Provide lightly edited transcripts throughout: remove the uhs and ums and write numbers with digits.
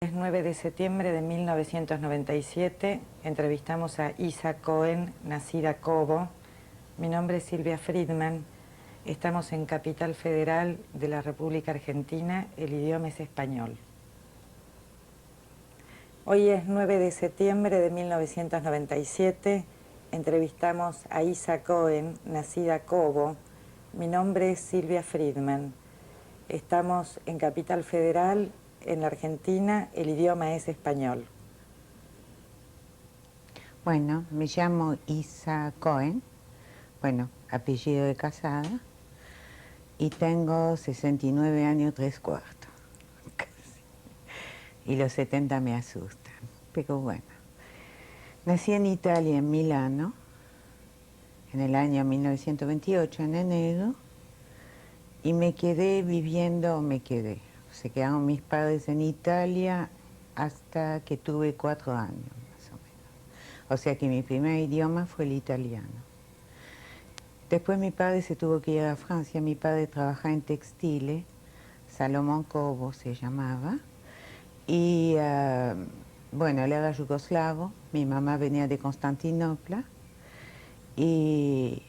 El 9 de septiembre de 1997 entrevistamos a Isa Cohen, nacida Cobo. Mi nombre es Silvia Friedman. Estamos en Capital Federal de la República Argentina. El idioma es español. Hoy es 9 de septiembre de 1997. Entrevistamos a Isa Cohen, nacida Cobo. Mi nombre es Silvia Friedman. Estamos en Capital Federal, en la Argentina. El idioma es español. Bueno, me llamo Isa Cohen, bueno, apellido de casada, y tengo 69 años 3/4. Y los 70 me asustan, pero bueno. Nací en Italia, en Milano, en el año 1928, en enero, y me quedé viviendo, se quedaron mis padres en Italia hasta que tuve 4 años, más o menos. O sea que mi primer idioma fue el italiano. Después mi padre se tuvo que ir a Francia. Mi padre trabajaba en textiles, Salomón Cobo se llamaba, y bueno, él era yugoslavo, mi mamá venía de Constantinopla, y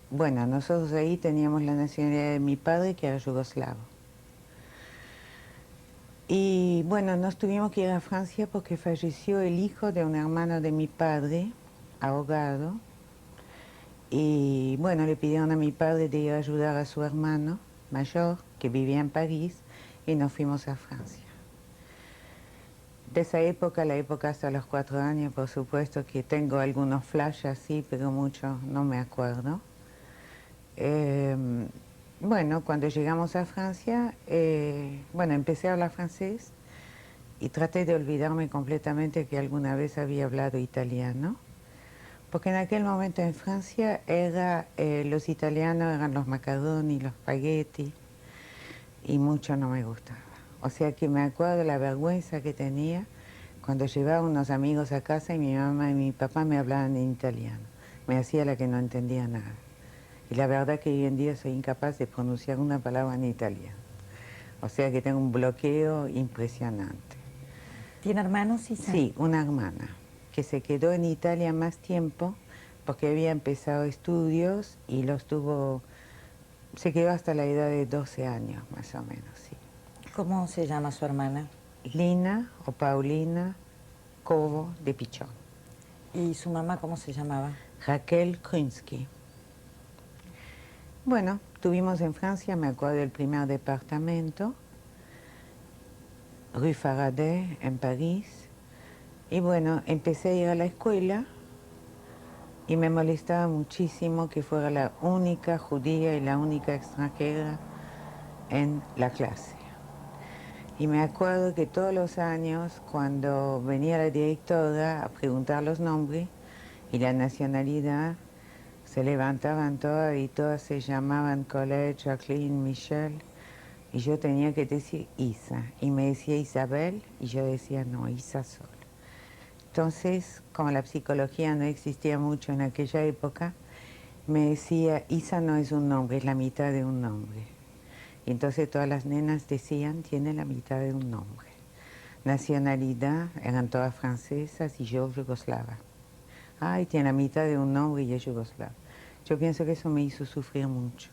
bueno, nosotros ahí teníamos la nacionalidad de mi padre, que era yugoslavo. Y bueno, nos tuvimos que ir a Francia porque falleció el hijo de un hermano de mi padre, ahogado. Y bueno, le pidieron a mi padre de ir a ayudar a su hermano mayor, que vivía en París, y nos fuimos a Francia. De esa época, la época hasta los 4 años, por supuesto que tengo algunos flashes así, pero mucho no me acuerdo. Bueno, cuando llegamos a Francia, bueno, empecé a hablar francés y traté de olvidarme completamente que alguna vez había hablado italiano. Porque en aquel momento en Francia los italianos eran los macaroni, los spaghetti, y mucho no me gustaba. O sea que me acuerdo la vergüenza que tenía cuando llevaba unos amigos a casa y mi mamá y mi papá me hablaban en italiano. Me hacía la que no entendía nada. Y la verdad que hoy en día soy incapaz de pronunciar una palabra en italiano. O sea que tengo un bloqueo impresionante. ¿Tiene hermanos, Isa? Sí, una hermana que se quedó en Italia más tiempo porque había empezado estudios y se quedó hasta la edad de 12 años más o menos, sí. ¿Cómo se llama su hermana? Lina o Paulina Cobo de Pichón. ¿Y su mamá cómo se llamaba? Raquel Krinsky. Bueno, tuvimos en Francia, me acuerdo del primer departamento, Rue Faraday, en París. Y bueno, empecé a ir a la escuela y me molestaba muchísimo que fuera la única judía y la única extranjera en la clase. Y me acuerdo que todos los años, cuando venía la directora a preguntar los nombres y la nacionalidad, se levantaban todas y todas se llamaban Colette, Jacqueline, Michelle, y yo tenía que decir Isa. Y me decía Isabel, y yo decía no, Isa solo. Entonces, como la psicología no existía mucho en aquella época, me decía, Isa no es un nombre, es la mitad de un nombre. Y entonces todas las nenas decían, tiene la mitad de un nombre. Nacionalidad, eran todas francesas y yo yugoslava. Ay, tiene la mitad de un nombre y es yugoslava. Yo pienso que eso me hizo sufrir mucho.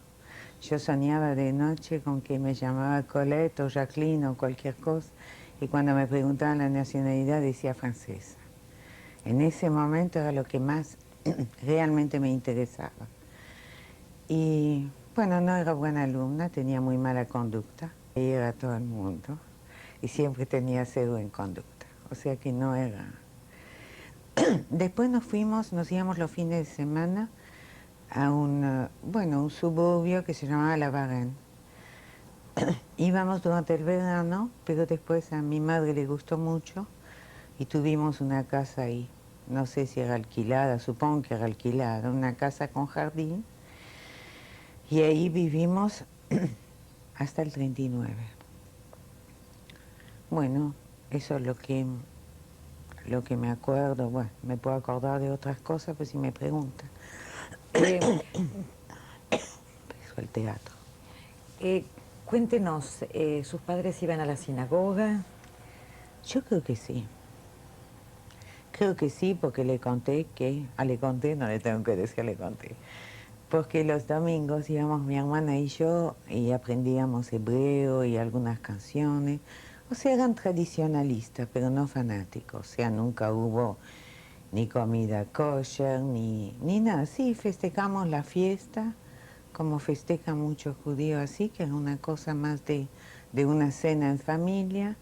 Yo soñaba de noche con que me llamaba Colette o Jacqueline o cualquier cosa, y cuando me preguntaban la nacionalidad decía francesa. En ese momento era lo que más realmente me interesaba. Y bueno, no era buena alumna, tenía muy mala conducta, y era todo el mundo, y siempre tenía 0 en conducta, o sea que no era... Después nos íbamos los fines de semana a un suburbio que se llamaba La Varenne. Íbamos durante el verano, pero después a mi madre le gustó mucho y tuvimos una casa ahí. No sé si era alquilada, supongo que era alquilada, una casa con jardín. Y ahí vivimos hasta el 39. Bueno, eso es lo que me acuerdo. Bueno, me puedo acordar de otras cosas, pues si me preguntan. Eh, Empezó el teatro. Cuéntenos, ¿sus padres iban a la sinagoga? Yo creo que sí. Creo que sí, porque le conté que... le conté, no le tengo que decir, le conté. Porque los domingos íbamos mi hermana y yo y aprendíamos hebreo y algunas canciones. O sea, eran tradicionalistas, pero no fanáticos. O sea, nunca hubo ni comida kosher, ni nada. Sí, festejamos la fiesta, como festejan muchos judíos así, que era una cosa más de una cena en familia.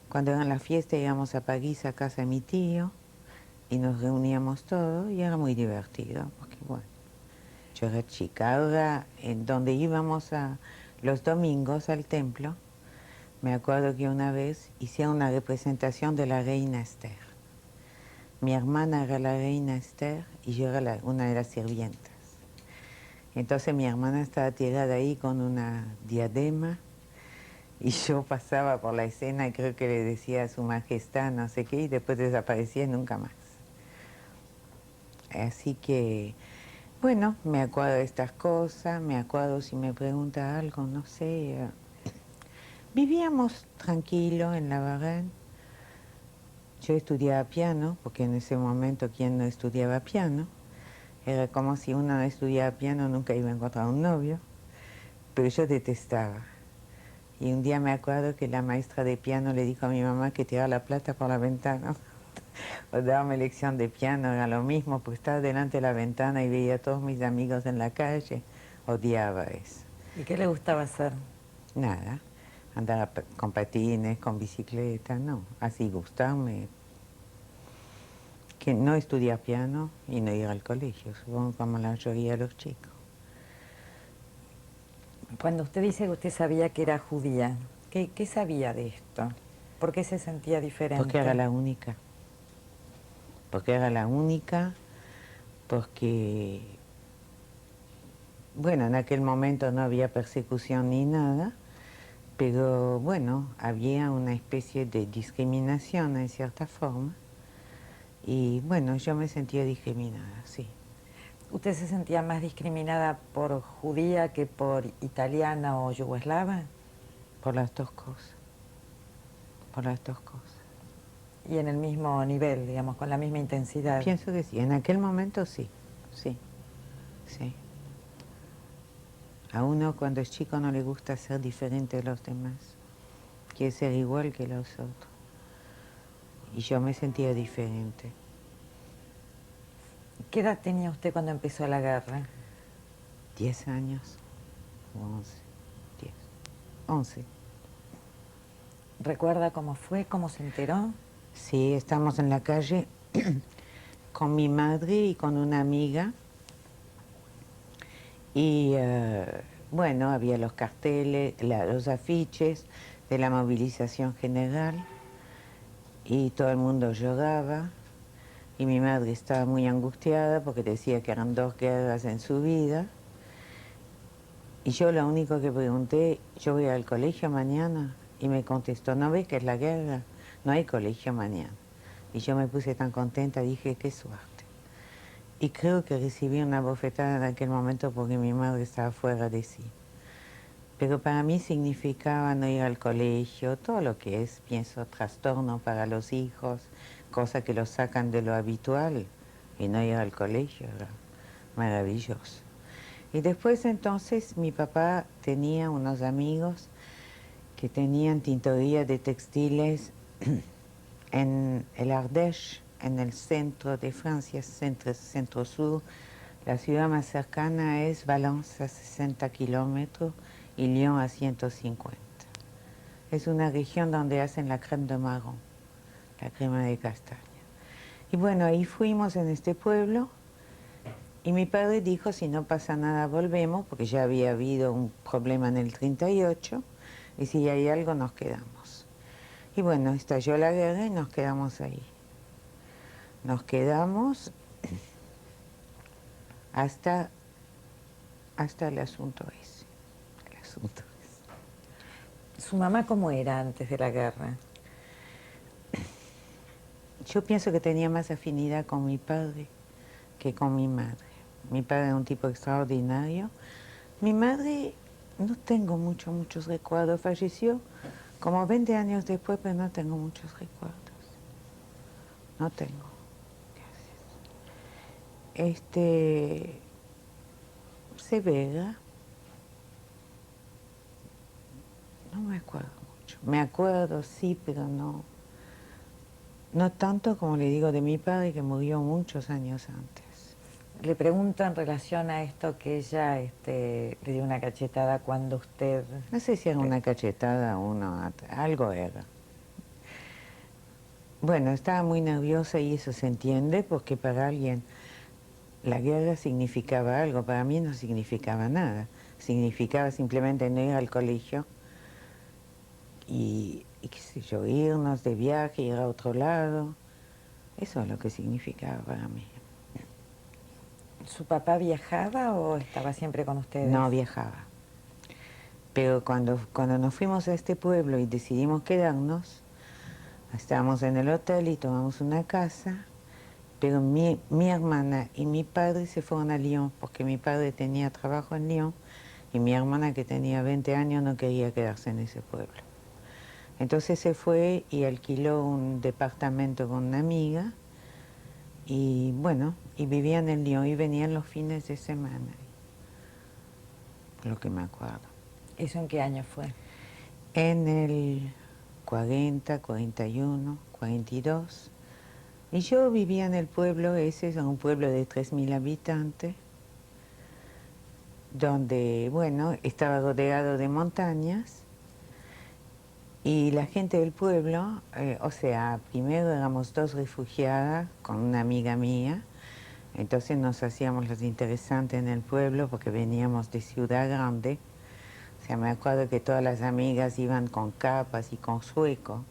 Cuando era la fiesta íbamos a París, a casa de mi tío, y nos reuníamos todos, y era muy divertido, porque bueno, yo era chica. Ahora, en donde íbamos los domingos al templo, me acuerdo que una vez hicieron una representación de la reina Esther. Mi hermana era la reina Esther y yo era una de las sirvientas. Entonces mi hermana estaba tirada ahí con una diadema y yo pasaba por la escena y creo que le decía a su majestad no sé qué y después desaparecía y nunca más. Así que, bueno, me acuerdo de estas cosas, me acuerdo si me pregunta algo, no sé. Vivíamos tranquilo en la Varenne. Yo estudiaba piano, porque en ese momento, ¿quién no estudiaba piano? Era como si uno no estudiaba piano, nunca iba a encontrar un novio. Pero yo detestaba. Y un día me acuerdo que la maestra de piano le dijo a mi mamá que tirara la plata por la ventana. O darme lección de piano, era lo mismo, porque estaba delante de la ventana y veía a todos mis amigos en la calle. Odiaba eso. ¿Y qué le gustaba hacer? Nada, andar con patines, con bicicleta, no. Así gustarme. Que no estudiar piano y no ir al colegio, supongo como la mayoría de los chicos. Cuando usted dice que usted sabía que era judía, ¿qué sabía de esto? ¿Por qué se sentía diferente? Porque era la única. Porque era la única, porque, bueno, en aquel momento no había persecución ni nada, pero bueno, había una especie de discriminación en cierta forma. Y bueno, yo me sentía discriminada, sí. ¿Usted se sentía más discriminada por judía que por italiana o yugoslava? Por las dos cosas. Por las dos cosas. Y en el mismo nivel, digamos, con la misma intensidad. Pienso que sí, en aquel momento sí, sí, sí. A uno cuando es chico no le gusta ser diferente de los demás, quiere ser igual que los otros. Y yo me sentía diferente. ¿Qué edad tenía usted cuando empezó la guerra? 10 años, o 11, 10, 11. ¿Recuerda cómo fue, cómo se enteró? Sí, estamos en la calle con mi madre y con una amiga. Y bueno, había los carteles, los afiches de la movilización general y todo el mundo lloraba y mi madre estaba muy angustiada porque decía que eran 2 guerras en su vida. Y yo lo único que pregunté, yo voy al colegio mañana, y me contestó, ¿no ves que es la guerra? No hay colegio mañana. Y yo me puse tan contenta, dije, qué suerte. Y creo que recibí una bofetada en aquel momento porque mi madre estaba fuera de sí. Pero para mí significaba no ir al colegio, todo lo que es, pienso, trastorno para los hijos, cosa que los sacan de lo habitual, y no ir al colegio era maravilloso. Y después entonces mi papá tenía unos amigos que tenían tintorería de textiles en el Ardèche, en el centro de Francia, centro-sur. La ciudad más cercana es Valence, a 60 kilómetros, y Lyon a 150. Es una región donde hacen la crème de marron, la crema de castaña. Y bueno, ahí fuimos en este pueblo, y mi padre dijo, si no pasa nada volvemos, porque ya había habido un problema en el 38, y si hay algo nos quedamos. Y bueno, estalló la guerra y nos quedamos ahí. Nos quedamos hasta el asunto ese. El asunto ese. ¿Su mamá cómo era antes de la guerra? Yo pienso que tenía más afinidad con mi padre que con mi madre. Mi padre era un tipo extraordinario. Mi madre, no tengo muchos recuerdos. Falleció Como 20 años después, pero no tengo muchos recuerdos. No tengo. Severa, no me acuerdo mucho. Me acuerdo, sí, pero no. No tanto como le digo de mi padre, que murió muchos años antes. Le pregunto en relación a esto que ella le dio una cachetada cuando usted... No sé si era una cachetada o algo era. Bueno, estaba muy nerviosa y eso se entiende porque para alguien la guerra significaba algo, para mí no significaba nada. Significaba simplemente no ir al colegio y qué sé yo, irnos de viaje, ir a otro lado. Eso es lo que significaba para mí. ¿Su papá viajaba o estaba siempre con ustedes? No viajaba. Pero cuando nos fuimos a este pueblo y decidimos quedarnos, estábamos en el hotel y tomamos una casa, pero mi hermana y mi padre se fueron a Lyon, porque mi padre tenía trabajo en Lyon y mi hermana, que tenía 20 años, no quería quedarse en ese pueblo. Entonces se fue y alquiló un departamento con una amiga y bueno, y vivían en Lyon y venían los fines de semana, lo que me acuerdo. ¿Eso en qué año fue? En el 40, 41, 42. Y yo vivía en el pueblo ese, es un pueblo de 3000 habitantes, donde, bueno, estaba rodeado de montañas. Y la gente del pueblo, o sea, primero éramos dos refugiadas con una amiga mía, entonces nos hacíamos los interesantes en el pueblo porque veníamos de Ciudad Grande. O sea, me acuerdo que todas las amigas iban con capas y con sueco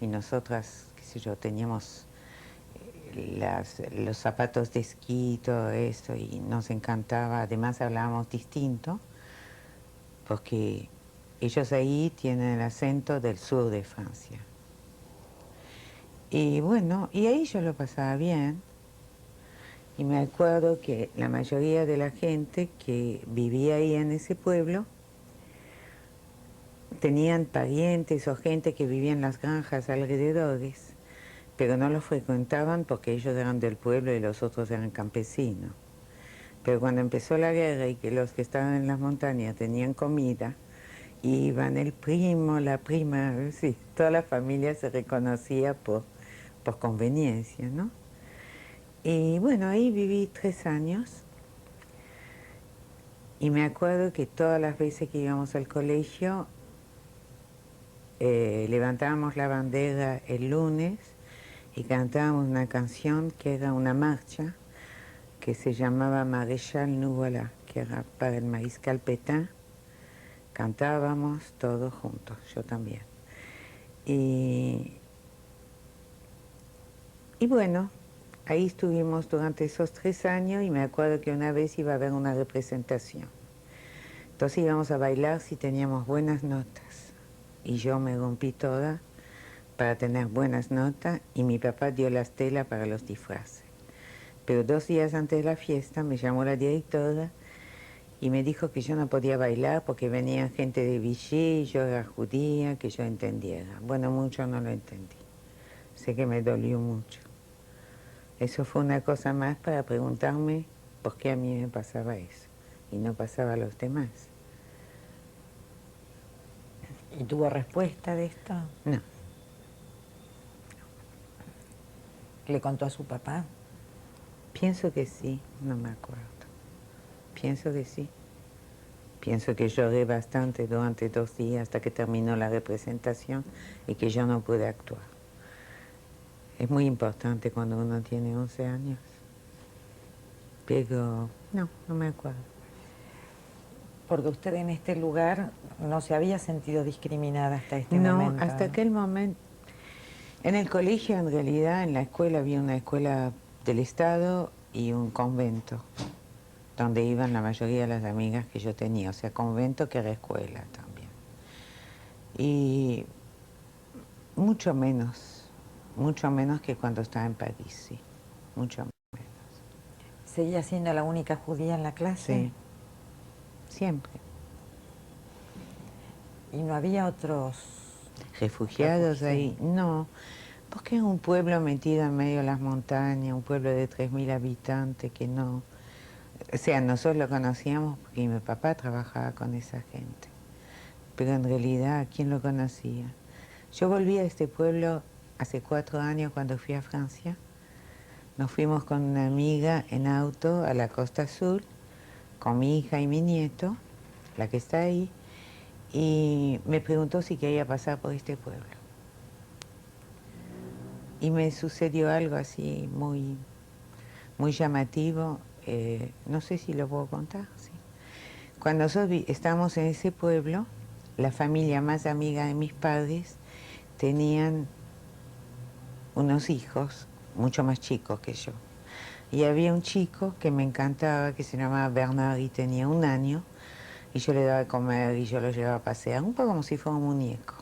y nosotras, qué sé yo, teníamos los zapatos de esquí y todo eso y nos encantaba. Además hablábamos distinto porque ellos ahí tienen el acento del sur de Francia. Y bueno, y ahí yo lo pasaba bien. Y me acuerdo que la mayoría de la gente que vivía ahí en ese pueblo tenían parientes o gente que vivía en las granjas alrededores, pero no los frecuentaban porque ellos eran del pueblo y los otros eran campesinos. Pero cuando empezó la guerra y que los que estaban en las montañas tenían comida, iban el primo, la prima, sí, toda la familia se reconocía por conveniencia, ¿no? Y bueno, ahí viví 3 años y me acuerdo que todas las veces que íbamos al colegio levantábamos la bandera el lunes y cantábamos una canción que era una marcha que se llamaba Maréchal nous voilà, que era para el mariscal Pétain. Cantábamos todos juntos, yo también. Y bueno, ahí estuvimos durante esos 3 años y me acuerdo que una vez iba a haber una representación. Entonces íbamos a bailar si teníamos buenas notas. Y yo me rompí toda para tener buenas notas y mi papá dio las telas para los disfraces. Pero 2 días antes de la fiesta me llamó la directora y me dijo que yo no podía bailar porque venía gente de Vichy y yo era judía, que yo entendiera. Bueno, mucho no lo entendí. Sé que me dolió mucho. Eso fue una cosa más para preguntarme por qué a mí me pasaba eso y no pasaba a los demás. ¿Y tuvo respuesta de esto? No. ¿Le contó a su papá? Pienso que sí, no me acuerdo. Pienso que sí. Pienso que lloré bastante durante 2 días hasta que terminó la representación y que yo no pude actuar. Es muy importante cuando uno tiene 11 años. Pero no me acuerdo. Porque usted en este lugar no se había sentido discriminada hasta este No, momento. hasta aquel momento. En el colegio, en realidad, en la escuela había una escuela del Estado y un convento, donde iban la mayoría de las amigas que yo tenía, o sea, convento que era escuela también. Y mucho menos que cuando estaba en París, sí, mucho menos. ¿Seguía siendo la única judía en la clase? Sí, siempre. ¿Y no había otros refugiados ahí. No, porque es un pueblo metido en medio de las montañas, un pueblo de 3.000 habitantes que no... O sea, nosotros lo conocíamos porque mi papá trabajaba con esa gente. Pero en realidad, ¿quién lo conocía? Yo volví a este pueblo hace 4 años cuando fui a Francia. Nos fuimos con una amiga en auto a la Costa Azul, con mi hija y mi nieto, la que está ahí, y me preguntó si quería pasar por este pueblo. Y me sucedió algo así muy llamativo, no sé si lo puedo contar, sí. Cuando nosotros estábamos en ese pueblo, la familia más amiga de mis padres tenían unos hijos mucho más chicos que yo. Y había un chico que me encantaba, que se llamaba Bernard y tenía 1 año, y yo le daba de comer y yo lo llevaba a pasear, un poco como si fuera un muñeco.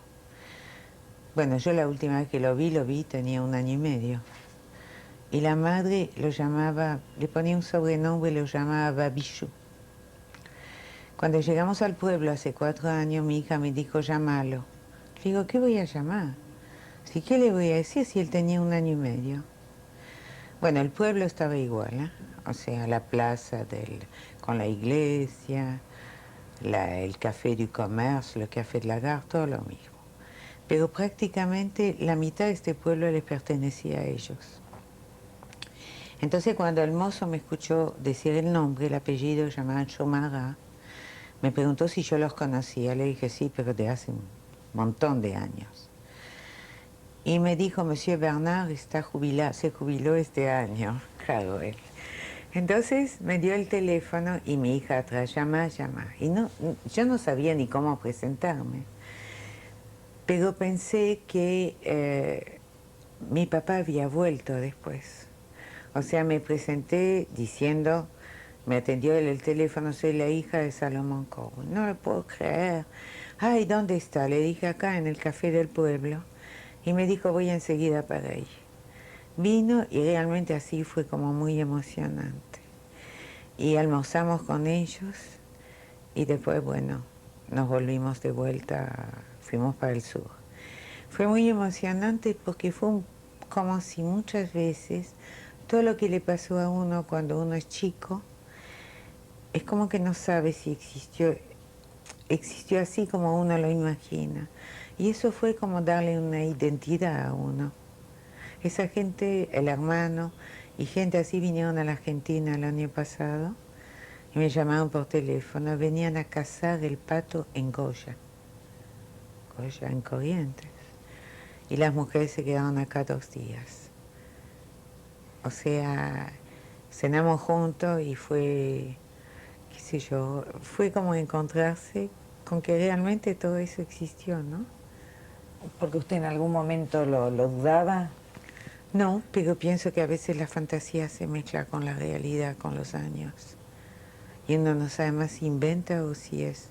Bueno, yo la última vez que lo vi, tenía 1 año y medio. Y la madre lo llamaba, le ponía un sobrenombre y lo llamaba Babichou. Cuando llegamos al pueblo hace 4 años, mi hija me dijo, llámalo. Le digo, ¿qué voy a llamar? Sí, ¿qué le voy a decir si él tenía 1 año y medio? Bueno, el pueblo estaba igual, ¿eh? O sea, la plaza con la iglesia, el café du commerce, el café de la gare, todo lo mismo. Pero prácticamente la mitad de este pueblo les pertenecía a ellos. Entonces cuando el mozo me escuchó decir el nombre, el apellido, llamaban Chomara, me preguntó si yo los conocía. Le dije sí, pero de hace un montón de años. Y me dijo, Monsieur Bernard está jubilado, se jubiló este año. Claro, él. Entonces me dio el teléfono y mi hija atrás, llama. Y no, yo no sabía ni cómo presentarme. Pero pensé que mi papá había vuelto después. O sea, me presenté diciendo, me atendió el teléfono, soy la hija de Salomón Cowen. No lo puedo creer. Ay, ¿dónde está? Le dije, acá en el café del pueblo. Y me dijo, voy enseguida para ahí. Vino y realmente así fue como muy emocionante. Y almorzamos con ellos y después, bueno, nos volvimos de vuelta, fuimos para el sur. Fue muy emocionante porque fue como si muchas veces todo lo que le pasó a uno cuando uno es chico, es como que no sabe si existió así como uno lo imagina. Y eso fue como darle una identidad a uno. Esa gente, el hermano y gente así vinieron a la Argentina el año pasado y me llamaron por teléfono, venían a cazar el pato en Goya, en Corrientes. Y las mujeres se quedaron acá 2 días. O sea, cenamos juntos y fue, qué sé yo, fue como encontrarse con que realmente todo eso existió, ¿no? Porque usted en algún momento lo dudaba. No, pero pienso que a veces la fantasía se mezcla con la realidad con los años. Y uno no sabe más si inventa o si es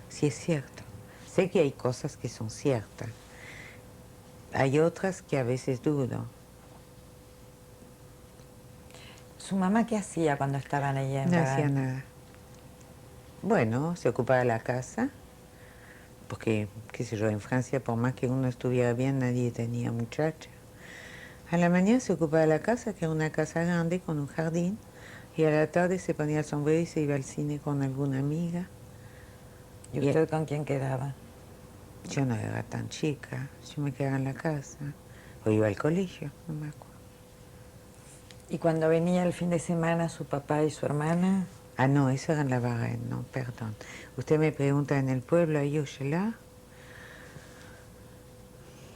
cierto. Sé que hay cosas que son ciertas. Hay otras que a veces dudo. ¿Su mamá qué hacía cuando estaban ahí en No la... hacía nada. Bueno, se ocupaba de la casa, porque, qué sé yo, en Francia, por más que uno estuviera bien, nadie tenía muchacha. A la mañana se ocupaba de la casa, que era una casa grande con un jardín, y a la tarde se ponía el sombrero y se iba al cine con alguna amiga. ¿Y usted con quién quedaba? Yo no era tan chica, yo me quedaba en la casa, o iba al colegio, no me acuerdo. ¿Y cuando venía el fin de semana su papá y su hermana? Ah, no, eso era en la Varenne, no, perdón. Usted me pregunta en el pueblo, ahí Auchelard.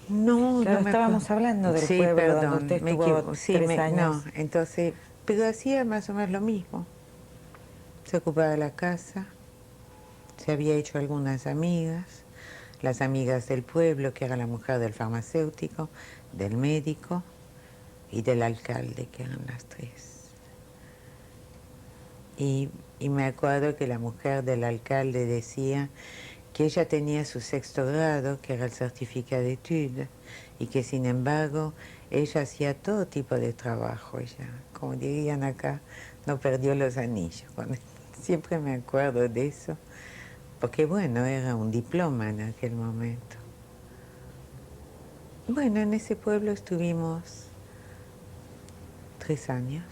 No, Claro, no me acuerdo. estábamos hablando del Sí, pueblo donde perdón, usted me estuvo equivoco. Sí, 3 años. no, entonces, pero hacía más o menos lo mismo. Se ocupaba de la casa, se había hecho algunas amigas, las amigas del pueblo, que era la mujer del farmacéutico, del médico y del alcalde, que eran las 3. Y me acuerdo que la mujer del alcalde decía que ella tenía su 6º grado, que era el certificado de etudes, y que sin embargo ella hacía todo tipo de trabajo. Ella, como dirían acá, no perdió los anillos. Bueno, siempre me acuerdo de eso, porque bueno, era un diploma en aquel momento. Bueno, en ese pueblo estuvimos 3 años.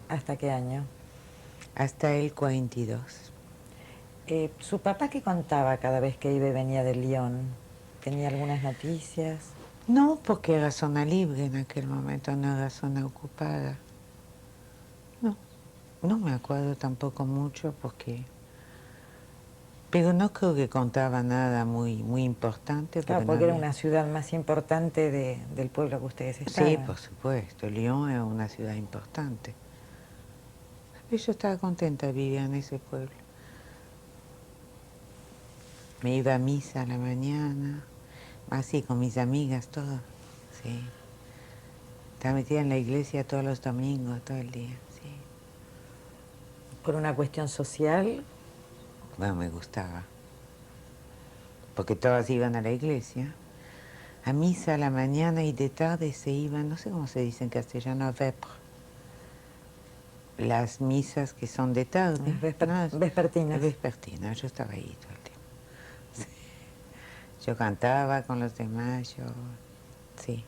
¿Hasta qué año? Hasta el 42. ¿Su papá qué contaba cada vez que iba y venía de Lyon? ¿Tenía algunas noticias? No, porque era zona libre en aquel momento, no era zona ocupada. No, no me acuerdo tampoco mucho porque... Pero no creo que contaba nada muy importante. Claro, No porque era había... una ciudad más importante del pueblo que ustedes Sí, estaban. por supuesto, Lyon es una ciudad importante. Y yo estaba contenta de vivir en ese pueblo. Me iba a misa a la mañana, así con mis amigas, todo. Sí. Estaba metida en la iglesia todos los domingos, todo el día, sí. ¿Por una cuestión social? Bueno, me gustaba. Porque todas iban a la iglesia. A misa a la mañana y de tarde se iban, no sé cómo se dice en castellano, a vêpres. Las misas que son de tarde. Vespertinas. Vespertinas, yo estaba ahí todo el tiempo. Sí. Yo cantaba con los demás, sí.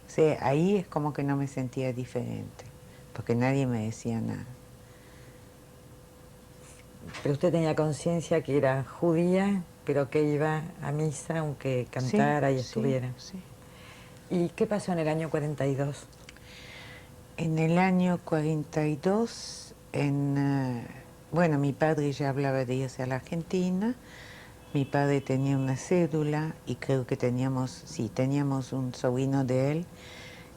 O sea, ahí es como que no me sentía diferente, porque nadie me decía nada. Pero usted tenía conciencia que era judía, pero que iba a misa aunque Sí, cantara y sí, estuviera. sí. ¿Y qué pasó en el año 42? En el año 42, bueno, mi padre ya hablaba de irse a la Argentina. Mi padre tenía una cédula y creo que teníamos un sobrino de él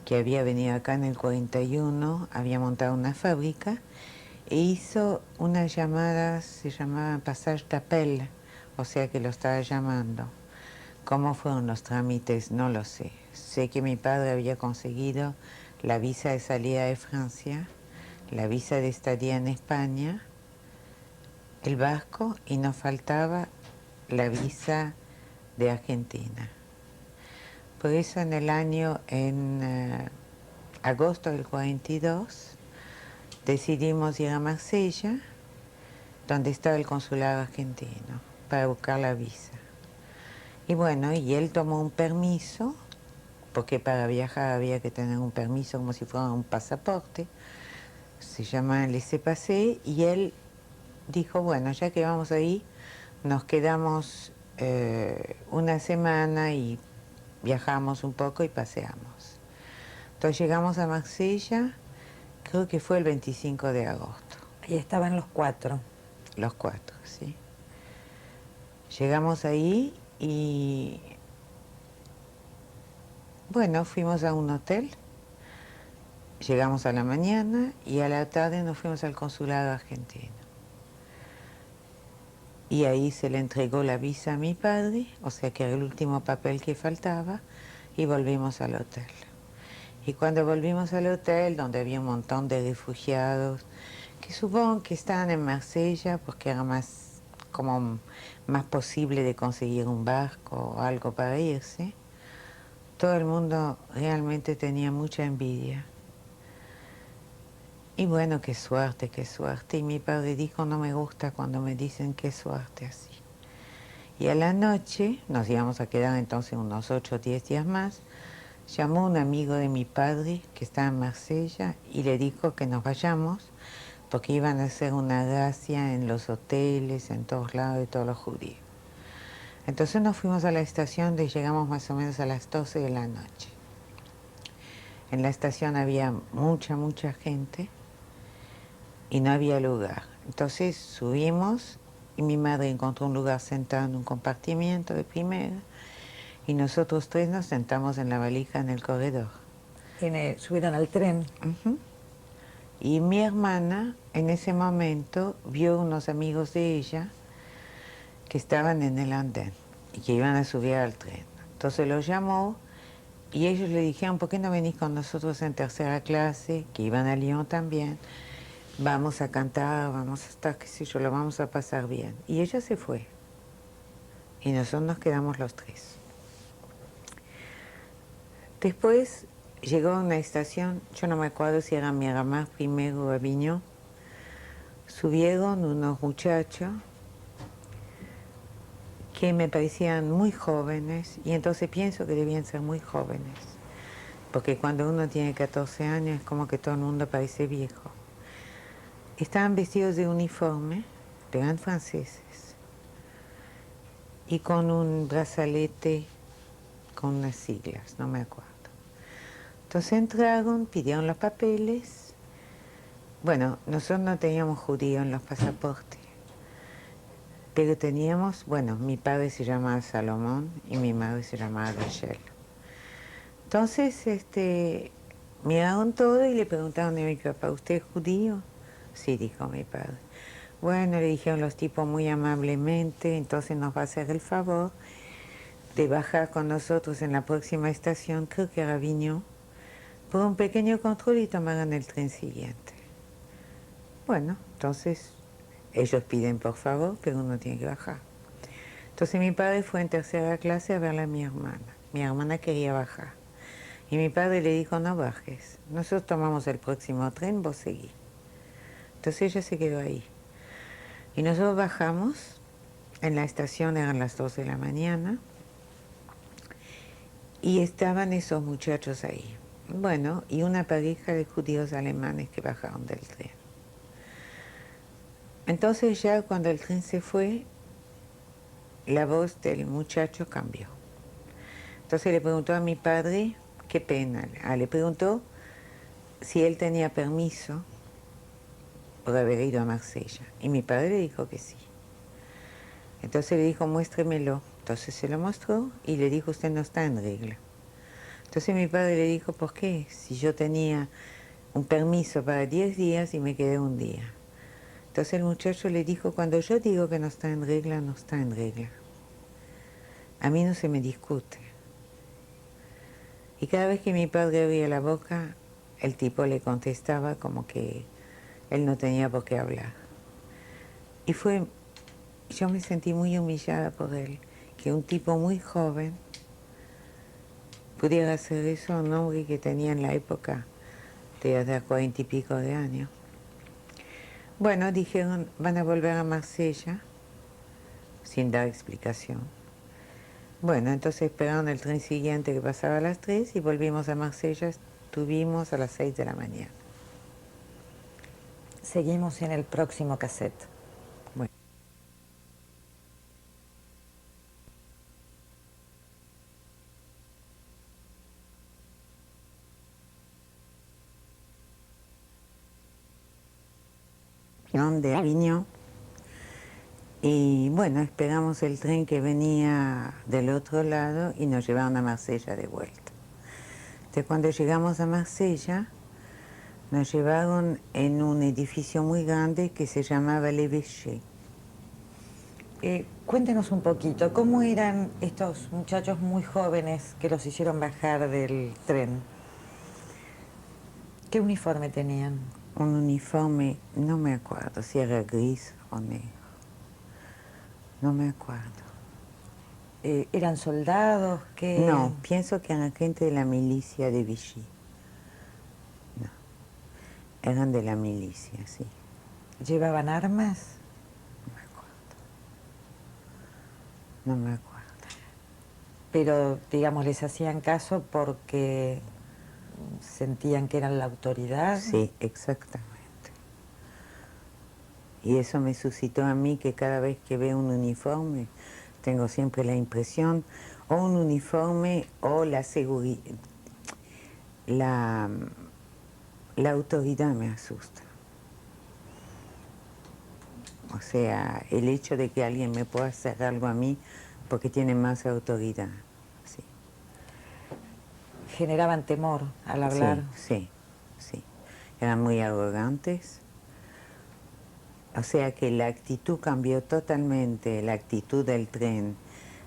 que había venido acá en el 41, había montado una fábrica e hizo unas llamadas, se llamaban Passage d'Appel, o sea que lo estaba llamando. ¿Cómo fueron los trámites? No lo sé. Sé que mi padre había conseguido la visa de salida de Francia, la visa de estadía en España, el vasco y nos faltaba la visa de Argentina. Por eso en agosto del 42, decidimos ir a Marsella, donde estaba el consulado argentino, para buscar la visa. Y bueno, y él tomó un permiso, porque para viajar había que tener un permiso como si fuera un pasaporte, se llama laissez-passer, y él dijo, bueno, ya que vamos ahí, nos quedamos una semana y viajamos un poco y paseamos. Entonces llegamos a Marsella, creo que fue el 25 de agosto. Ahí estaban los 4. Los 4, sí. Llegamos ahí y, bueno, fuimos a un hotel. Llegamos a la mañana y a la tarde nos fuimos al consulado argentino. Y ahí se le entregó la visa a mi padre, o sea que era el último papel que faltaba, y volvimos al hotel. Y cuando volvimos al hotel, donde había un montón de refugiados, que supongo que estaban en Marsella porque era más posible de conseguir un barco o algo para irse, todo el mundo realmente tenía mucha envidia. Y bueno, qué suerte, qué suerte. Y mi padre dijo, no me gusta cuando me dicen qué suerte así. Y a la noche, nos íbamos a quedar entonces unos 8 o 10 días más, llamó un amigo de mi padre que estaba en Marsella y le dijo que nos vayamos porque iban a hacer una gracia en los hoteles, en todos lados de todos los judíos. Entonces nos fuimos a la estación y llegamos más o menos a las 12 de la noche. En la estación había mucha gente y no había lugar. Entonces subimos y mi madre encontró un lugar sentado en un compartimiento de primera y nosotros 3 nos sentamos en la valija en el corredor. Subieron al tren. Y mi hermana en ese momento vio unos amigos de ella que estaban en el andén y que iban a subir al tren. Entonces los llamó y ellos le dijeron, ¿por qué no venís con nosotros en tercera clase? Que iban a Lyon también. Vamos a cantar, vamos a estar, qué sé yo, lo vamos a pasar bien. Y ella se fue. Y nosotros nos quedamos los 3. Después llegó a una estación, yo no me acuerdo si era Miramar primero o Avignon. Subieron unos muchachos que me parecían muy jóvenes, y entonces pienso que debían ser muy jóvenes, porque cuando uno tiene 14 años es como que todo el mundo parece viejo. Estaban vestidos de uniforme, eran franceses, y con un brazalete con unas siglas, no me acuerdo. Entonces entraron, pidieron los papeles. Bueno, nosotros no teníamos judío en los pasaportes, pero teníamos, bueno, mi padre se llamaba Salomón y mi madre se llamaba Rachel. Entonces, miraron todo y le preguntaron a mi papá, ¿usted es judío? Sí, dijo mi padre. Bueno, le dijeron los tipos muy amablemente, entonces nos va a hacer el favor de bajar con nosotros en la próxima estación, creo que era Avignon, por un pequeño control y tomaron el tren siguiente. Bueno, entonces ellos piden por favor, pero uno tiene que bajar. Entonces mi padre fue en tercera clase a verle a mi hermana. Mi hermana quería bajar. Y mi padre le dijo, no bajes, nosotros tomamos el próximo tren, vos seguí. Entonces ella se quedó ahí. Y nosotros bajamos, en la estación eran las 2 de la mañana, y estaban esos muchachos ahí. Bueno, y una pareja de judíos alemanes que bajaron del tren. Entonces ya cuando el tren se fue, la voz del muchacho cambió. Entonces le preguntó a mi padre, qué pena, le preguntó si él tenía permiso por haber ido a Marsella. Y mi padre le dijo que sí. Entonces le dijo, muéstremelo. Entonces se lo mostró y le dijo, usted no está en regla. Entonces mi padre le dijo, ¿por qué? Si yo tenía un permiso para 10 días y me quedé un día. Entonces el muchacho le dijo, cuando yo digo que no está en regla, no está en regla. A mí no se me discute. Y cada vez que mi padre abría la boca, el tipo le contestaba como que él no tenía por qué hablar. Y yo me sentí muy humillada por él, que un tipo muy joven pudiera hacer eso a un hombre que tenía en la época de 40 y pico de años. Bueno, dijeron, van a volver a Marsella, sin dar explicación. Bueno, entonces esperaron el tren siguiente que pasaba a las 3 y volvimos a Marsella, estuvimos a las 6 de la mañana. Seguimos en el próximo cassette. Bueno. De Avignon. Y bueno, esperamos el tren que venía del otro lado y nos llevaron a Marsella de vuelta. Entonces cuando llegamos a Marsella, nos llevaron en un edificio muy grande que se llamaba l'Évêché. Cuéntenos un poquito, ¿cómo eran estos muchachos muy jóvenes que los hicieron bajar del tren? ¿Qué uniforme tenían? Un uniforme, no me acuerdo si era gris o negro. No me acuerdo. ¿Eran soldados? ¿Qué? No, pienso que eran gente de la milicia de Vichy. No, eran de la milicia, sí. ¿Llevaban armas? No me acuerdo. Pero, digamos, les hacían caso porque sentían que eran la autoridad. Sí, exactamente. Y eso me suscitó a mí que cada vez que veo un uniforme, tengo siempre la impresión, o un uniforme o la seguridad, la autoridad me asusta. O sea, el hecho de que alguien me pueda hacer algo a mí porque tiene más autoridad. Sí. Generaban temor al hablar. Sí, sí, sí. Eran muy arrogantes. O sea que la actitud cambió totalmente, la actitud del tren,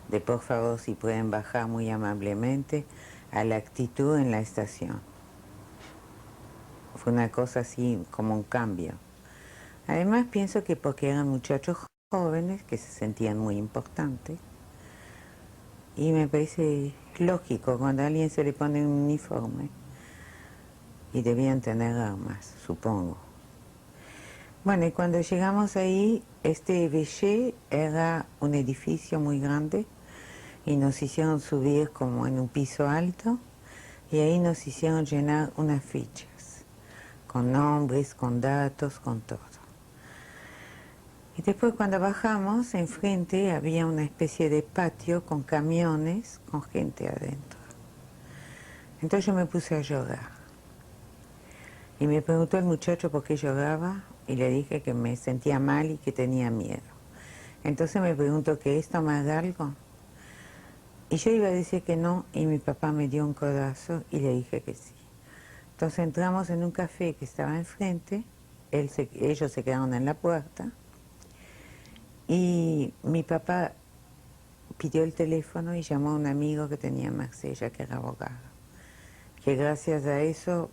de por favor si pueden bajar muy amablemente, a la actitud en la estación. Fue una cosa así como un cambio. Además pienso que porque eran muchachos jóvenes que se sentían muy importantes, y me parece lógico cuando a alguien se le pone un uniforme, y debían tener armas, supongo. Bueno, y cuando llegamos ahí, Este évêché era un edificio muy grande y nos hicieron subir como en un piso alto y ahí nos hicieron llenar unas fichas con nombres, con datos, con todo. Y después cuando bajamos, enfrente había una especie de patio con camiones, con gente adentro. Entonces yo me puse a llorar. Y me preguntó el muchacho por qué lloraba y le dije que me sentía mal y que tenía miedo. Entonces me preguntó, ¿querés tomar algo? Y yo iba a decir que no y mi papá me dio un codazo y le dije que sí. Entonces entramos en un café que estaba enfrente, ellos se quedaron en la puerta y mi papá pidió el teléfono y llamó a un amigo que tenía en Marsella, que era abogado, que gracias a eso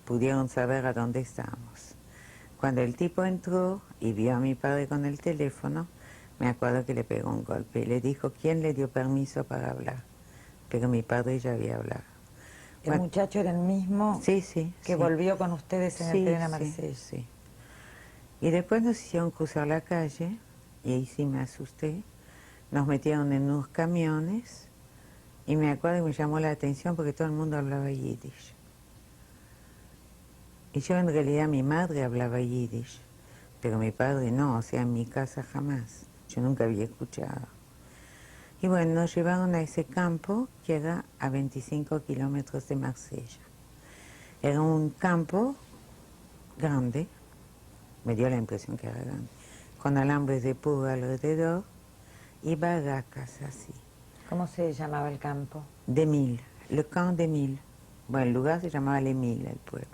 pudieron saber a dónde estábamos. Cuando el tipo entró y vio a mi padre con el teléfono, me acuerdo que le pegó un golpe y le dijo quién le dio permiso para hablar, pero mi padre ya había hablado. ¿El muchacho era el mismo Sí, sí, que sí. volvió con ustedes en el Sí, tren a sí, Marsella? sí. Y después nos hicieron cruzar la calle y ahí sí me asusté. Nos metieron en unos camiones y me acuerdo que me llamó la atención porque todo el mundo hablaba yiddish. Y yo en realidad mi madre hablaba yiddish, pero mi padre no, o sea, en mi casa jamás. Yo nunca había escuchado. Y bueno, nos llevaron a ese campo que era a 25 kilómetros de Marsella. Era un campo grande, me dio la impresión que era grande, con alambres de púa alrededor y barracas así. ¿Cómo se llamaba el campo? De Mil, le camp de Mil. Bueno, el lugar se llamaba Le Mil, el pueblo.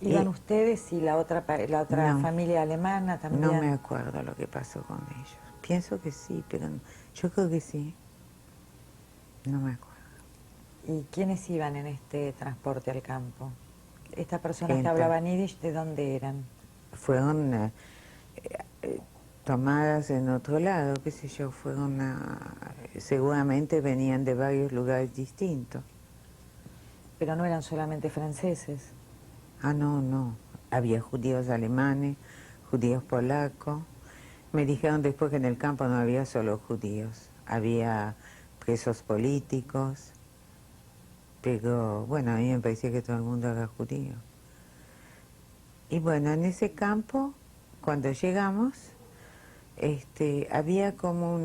¿Iban ustedes y la otra no, familia alemana también? No me acuerdo lo que pasó con ellos. Pienso que sí, pero yo creo que sí. No me acuerdo. ¿Y quiénes iban en este transporte al campo? ¿Estas personas que Gente. hablaban yiddish, de dónde eran? Fueron tomadas en otro lado, qué sé yo, seguramente venían de varios lugares distintos. Pero no eran solamente franceses. Ah, no, no. Había judíos alemanes, judíos polacos. Me dijeron después que en el campo no había solo judíos, había presos políticos, pero bueno, a mí me parecía que todo el mundo era judío. Y bueno, en ese campo, cuando llegamos, había como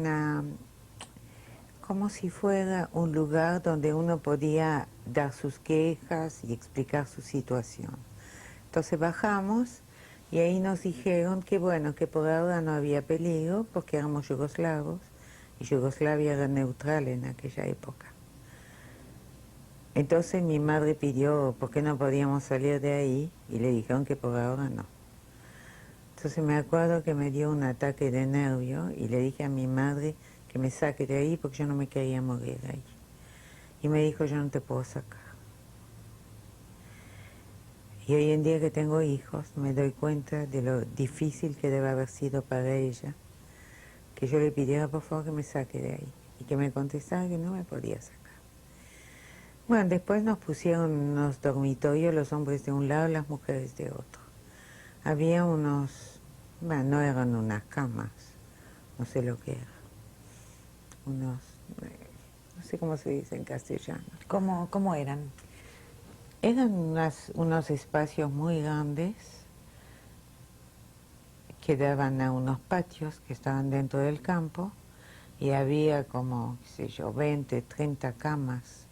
si fuera un lugar donde uno podía dar sus quejas y explicar su situación. Entonces bajamos y ahí nos dijeron que bueno, que por ahora no había peligro porque éramos yugoslavos y Yugoslavia era neutral en aquella época. Entonces mi madre pidió por qué no podíamos salir de ahí y le dijeron que por ahora no. Entonces me acuerdo que me dio un ataque de nervio y le dije a mi madre que me saque de ahí porque yo no me quería morir ahí. Y me dijo, yo no te puedo sacar. Y hoy en día que tengo hijos me doy cuenta de lo difícil que debe haber sido para ella que yo le pidiera por favor que me saque de ahí y que me contestara que no me podía sacar. Bueno, después nos pusieron unos dormitorios, los hombres de un lado, las mujeres de otro. Había bueno, no eran unas camas, no sé lo que era, no sé cómo se dice en castellano. ¿Cómo eran? Eran unos espacios muy grandes que daban a unos patios que estaban dentro del campo y había como, qué sé yo, 20, 30 camas,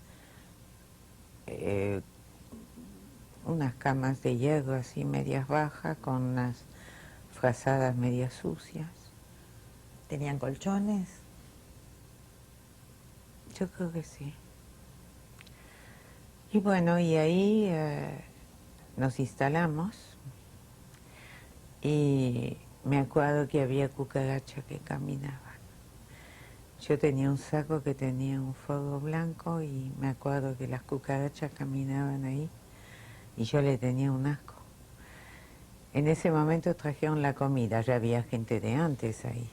unas camas de hierro así medias bajas con unas frazadas medias sucias. ¿Tenían colchones? Yo creo que sí. Y bueno, y ahí nos instalamos y me acuerdo que había cucarachas que caminaban. Yo tenía un saco que tenía un fuego blanco y me acuerdo que las cucarachas caminaban ahí y yo le tenía un asco. En ese momento trajeron la comida, ya había gente de antes ahí.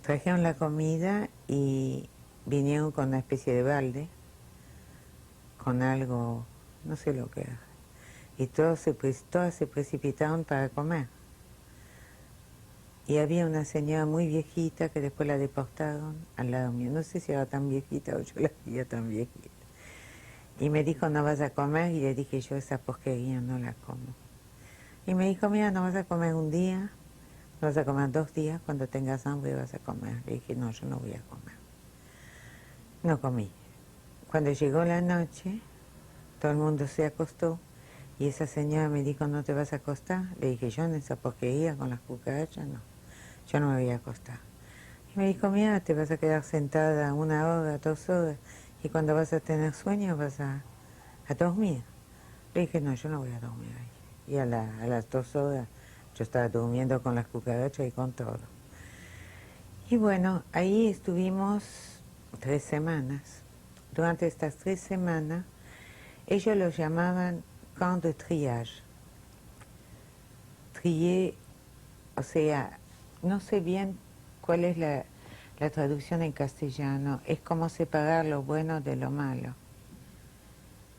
Trajeron la comida y vinieron con una especie de balde, con algo, no sé lo que era. Y todas se precipitaron para comer. y había una señora muy viejita que después la deportaron al lado mío. No sé si era tan viejita o yo la veía tan viejita. Y me dijo, ¿no vas a comer? Y le dije, yo esa porquería no la como. Y me dijo, mira, no vas a comer un día, no vas a comer 2 días, cuando tengas hambre vas a comer. Le dije, no, yo no voy a comer. No comí. Cuando llegó la noche, todo el mundo se acostó y esa señora me dijo, ¿no te vas a acostar? Le dije, yo en esa porquería con las cucarachas, no, yo no me voy a acostar. Y me dijo, mira, te vas a quedar sentada 1 hora, 2 horas, y cuando vas a tener sueño vas a dormir. Le dije, no, yo no voy a dormir ahí. Y a las 2 horas yo estaba durmiendo con las cucarachas y con todo. Y bueno, ahí estuvimos 3 semanas. Durante estas 3 semanas, ellos lo llamaban camp de triage. Trier, o sea, no sé bien cuál es la traducción en castellano, es como separar lo bueno de lo malo.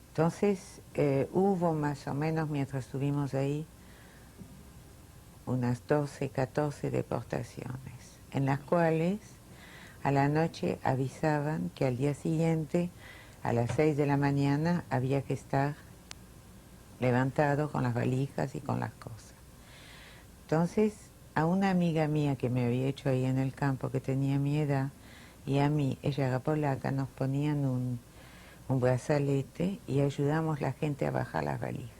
Entonces, hubo más o menos, mientras estuvimos ahí, unas 12, 14 deportaciones, en las cuales a la noche avisaban que al día siguiente, a las 6 de la mañana, había que estar levantado con las valijas y con las cosas. Entonces, a una amiga mía que me había hecho ahí en el campo, que tenía mi edad, y a mí, ella era polaca, nos ponían un brazalete y ayudamos a la gente a bajar las valijas.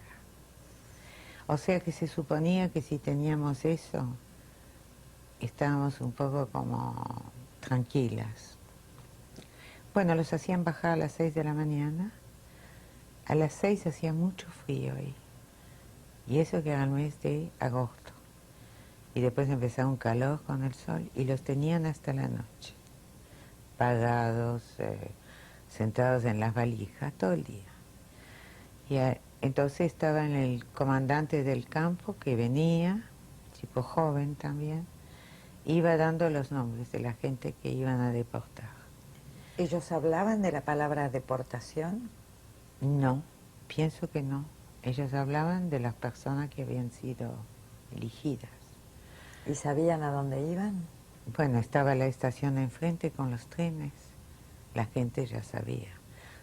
O sea que se suponía que si teníamos eso, estábamos un poco como tranquilas. Bueno, los hacían bajar a las 6 de la mañana. A las 6 hacía mucho frío ahí. Y eso que era el mes de agosto. Y después empezaba un calor con el sol y los tenían hasta la noche. Pagados, sentados en las valijas, todo el día. Y entonces estaba el comandante del campo que venía, tipo joven también, iba dando los nombres de la gente que iban a deportar. ¿Ellos hablaban de la palabra deportación? No, pienso que no. Ellos hablaban de las personas que habían sido elegidas. ¿Y sabían a dónde iban? Bueno, estaba la estación enfrente con los trenes. La gente ya sabía.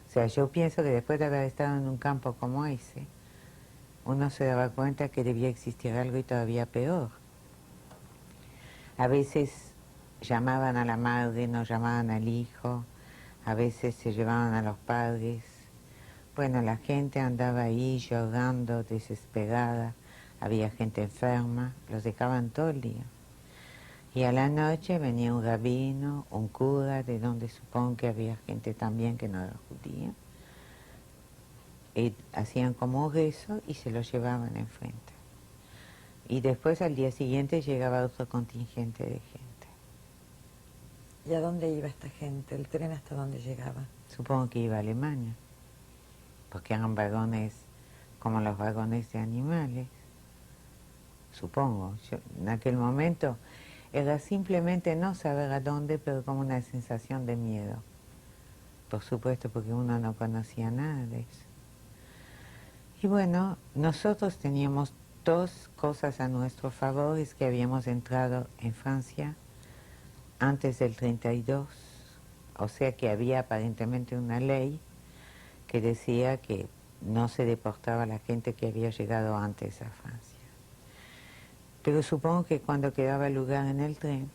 O sea, yo pienso que después de haber estado en un campo como ese, uno se daba cuenta que debía existir algo y todavía peor. A veces llamaban a la madre, no llamaban al hijo, a veces se llevaban a los padres. Bueno, la gente andaba ahí llorando, desesperada, había gente enferma, los dejaban todo el día. Y a la noche venía un rabino, un cura, de donde supongo que había gente también que no era judía, y hacían como un rezo y se lo llevaban enfrente. Y después al día siguiente llegaba otro contingente de gente. ¿Y a dónde iba esta gente? ¿El tren hasta dónde llegaba? Supongo que iba a Alemania, porque eran vagones como los vagones de animales, supongo. En aquel momento era simplemente no saber a dónde, pero como una sensación de miedo. Por supuesto, porque uno no conocía nada de eso. Y bueno, nosotros teníamos 2 cosas a nuestro favor, es que habíamos entrado en Francia antes del 32, o sea que había aparentemente una ley que decía que no se deportaba a la gente que había llegado antes a Francia. Pero supongo que cuando quedaba lugar en el tren,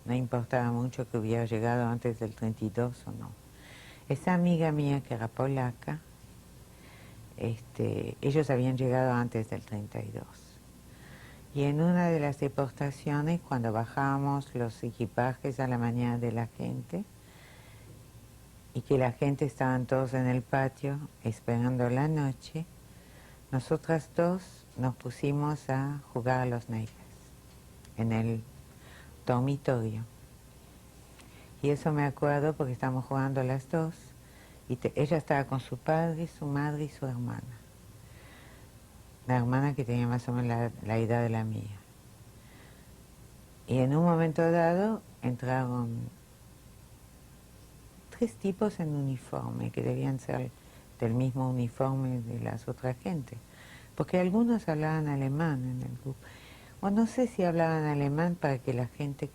no importaba mucho que hubiera llegado antes del 32 o no. Esa amiga mía que era polaca, ellos habían llegado antes del 32. Y en una de las deportaciones, cuando bajábamos los equipajes a la mañana de la gente, y que la gente estaban todos en el patio esperando la noche, nosotras 2 nos pusimos a jugar a los naipes en el dormitorio. Y eso me acuerdo porque estábamos jugando las 2 y ella estaba con su padre, su madre y su hermana. La hermana que tenía más o menos la edad de la mía. Y en un momento dado entraron 3 tipos en uniforme, que debían ser del mismo uniforme de las otras gente, porque algunos hablaban alemán en el grupo. O no sé si hablaban alemán para que la gente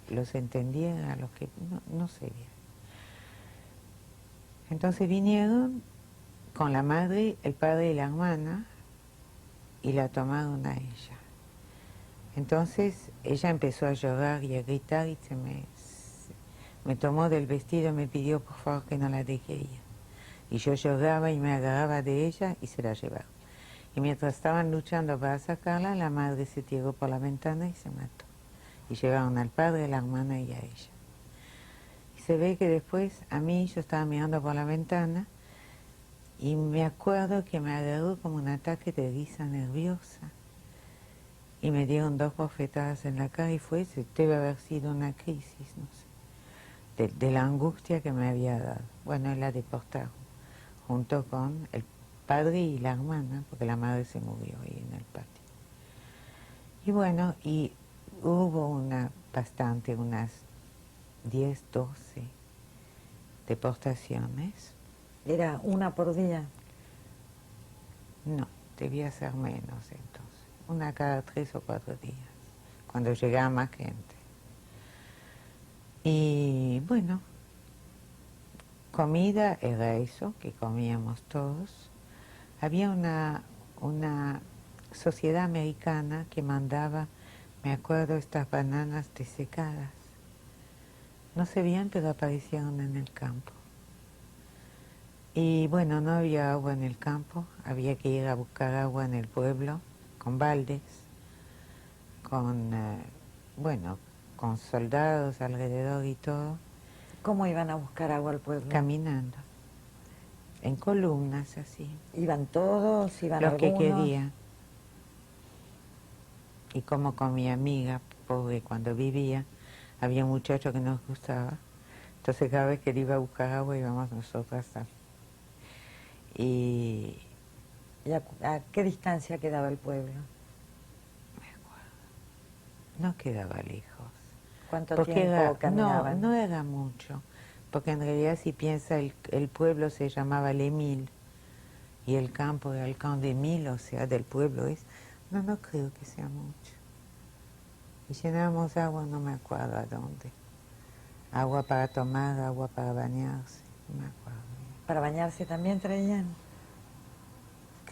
los entendiera, los que no sé bien. Entonces vinieron con la madre, el padre y la hermana y la tomaron a ella. Entonces ella empezó a llorar y a gritar y me tomó del vestido y me pidió por favor que no la deje ir. Y yo lloraba y me agarraba de ella y se la llevaron. Y mientras estaban luchando para sacarla, la madre se tiró por la ventana y se mató. Y llevaron al padre, a la hermana y a ella. Y se ve que después a mí yo estaba mirando por la ventana y me acuerdo que me agarró como un ataque de risa nerviosa. Y me dieron 2 bofetadas en la cara y debe haber sido una crisis, no sé, de la angustia que me había dado. Bueno, la deportaron, junto con el padre y la hermana, porque la madre se murió ahí en el patio. Y bueno, y hubo unas 10, 12 deportaciones. ¿Era una por día? No, debía ser menos entonces, una cada 3 o 4 días, cuando llegaba más gente. Y bueno, comida era eso, que comíamos todos. Había una sociedad americana que mandaba, me acuerdo, estas bananas desecadas. No se veían, pero aparecieron en el campo. Y bueno, no había agua en el campo, había que ir a buscar agua en el pueblo, con baldes, bueno, con soldados alrededor y todo. ¿Cómo iban a buscar agua al pueblo? Caminando, en columnas así. ¿Iban todos? ¿Iban Los que algunos? querían. Y como con mi amiga, pobre, cuando vivía, había un muchacho que nos gustaba. Entonces cada vez que él iba a buscar agua íbamos nosotras también. Y ¿Y a qué distancia quedaba el pueblo? no quedaba lejos. ¿Cuánto tiempo caminaban? No era mucho, porque en realidad si piensa el pueblo se llamaba Lemil y el campo era el camp de Mil, o sea, del pueblo es. No creo que sea mucho. Y llenábamos agua, no me acuerdo a dónde. Agua para tomar, agua para bañarse, no me acuerdo. ¿Para bañarse también traían?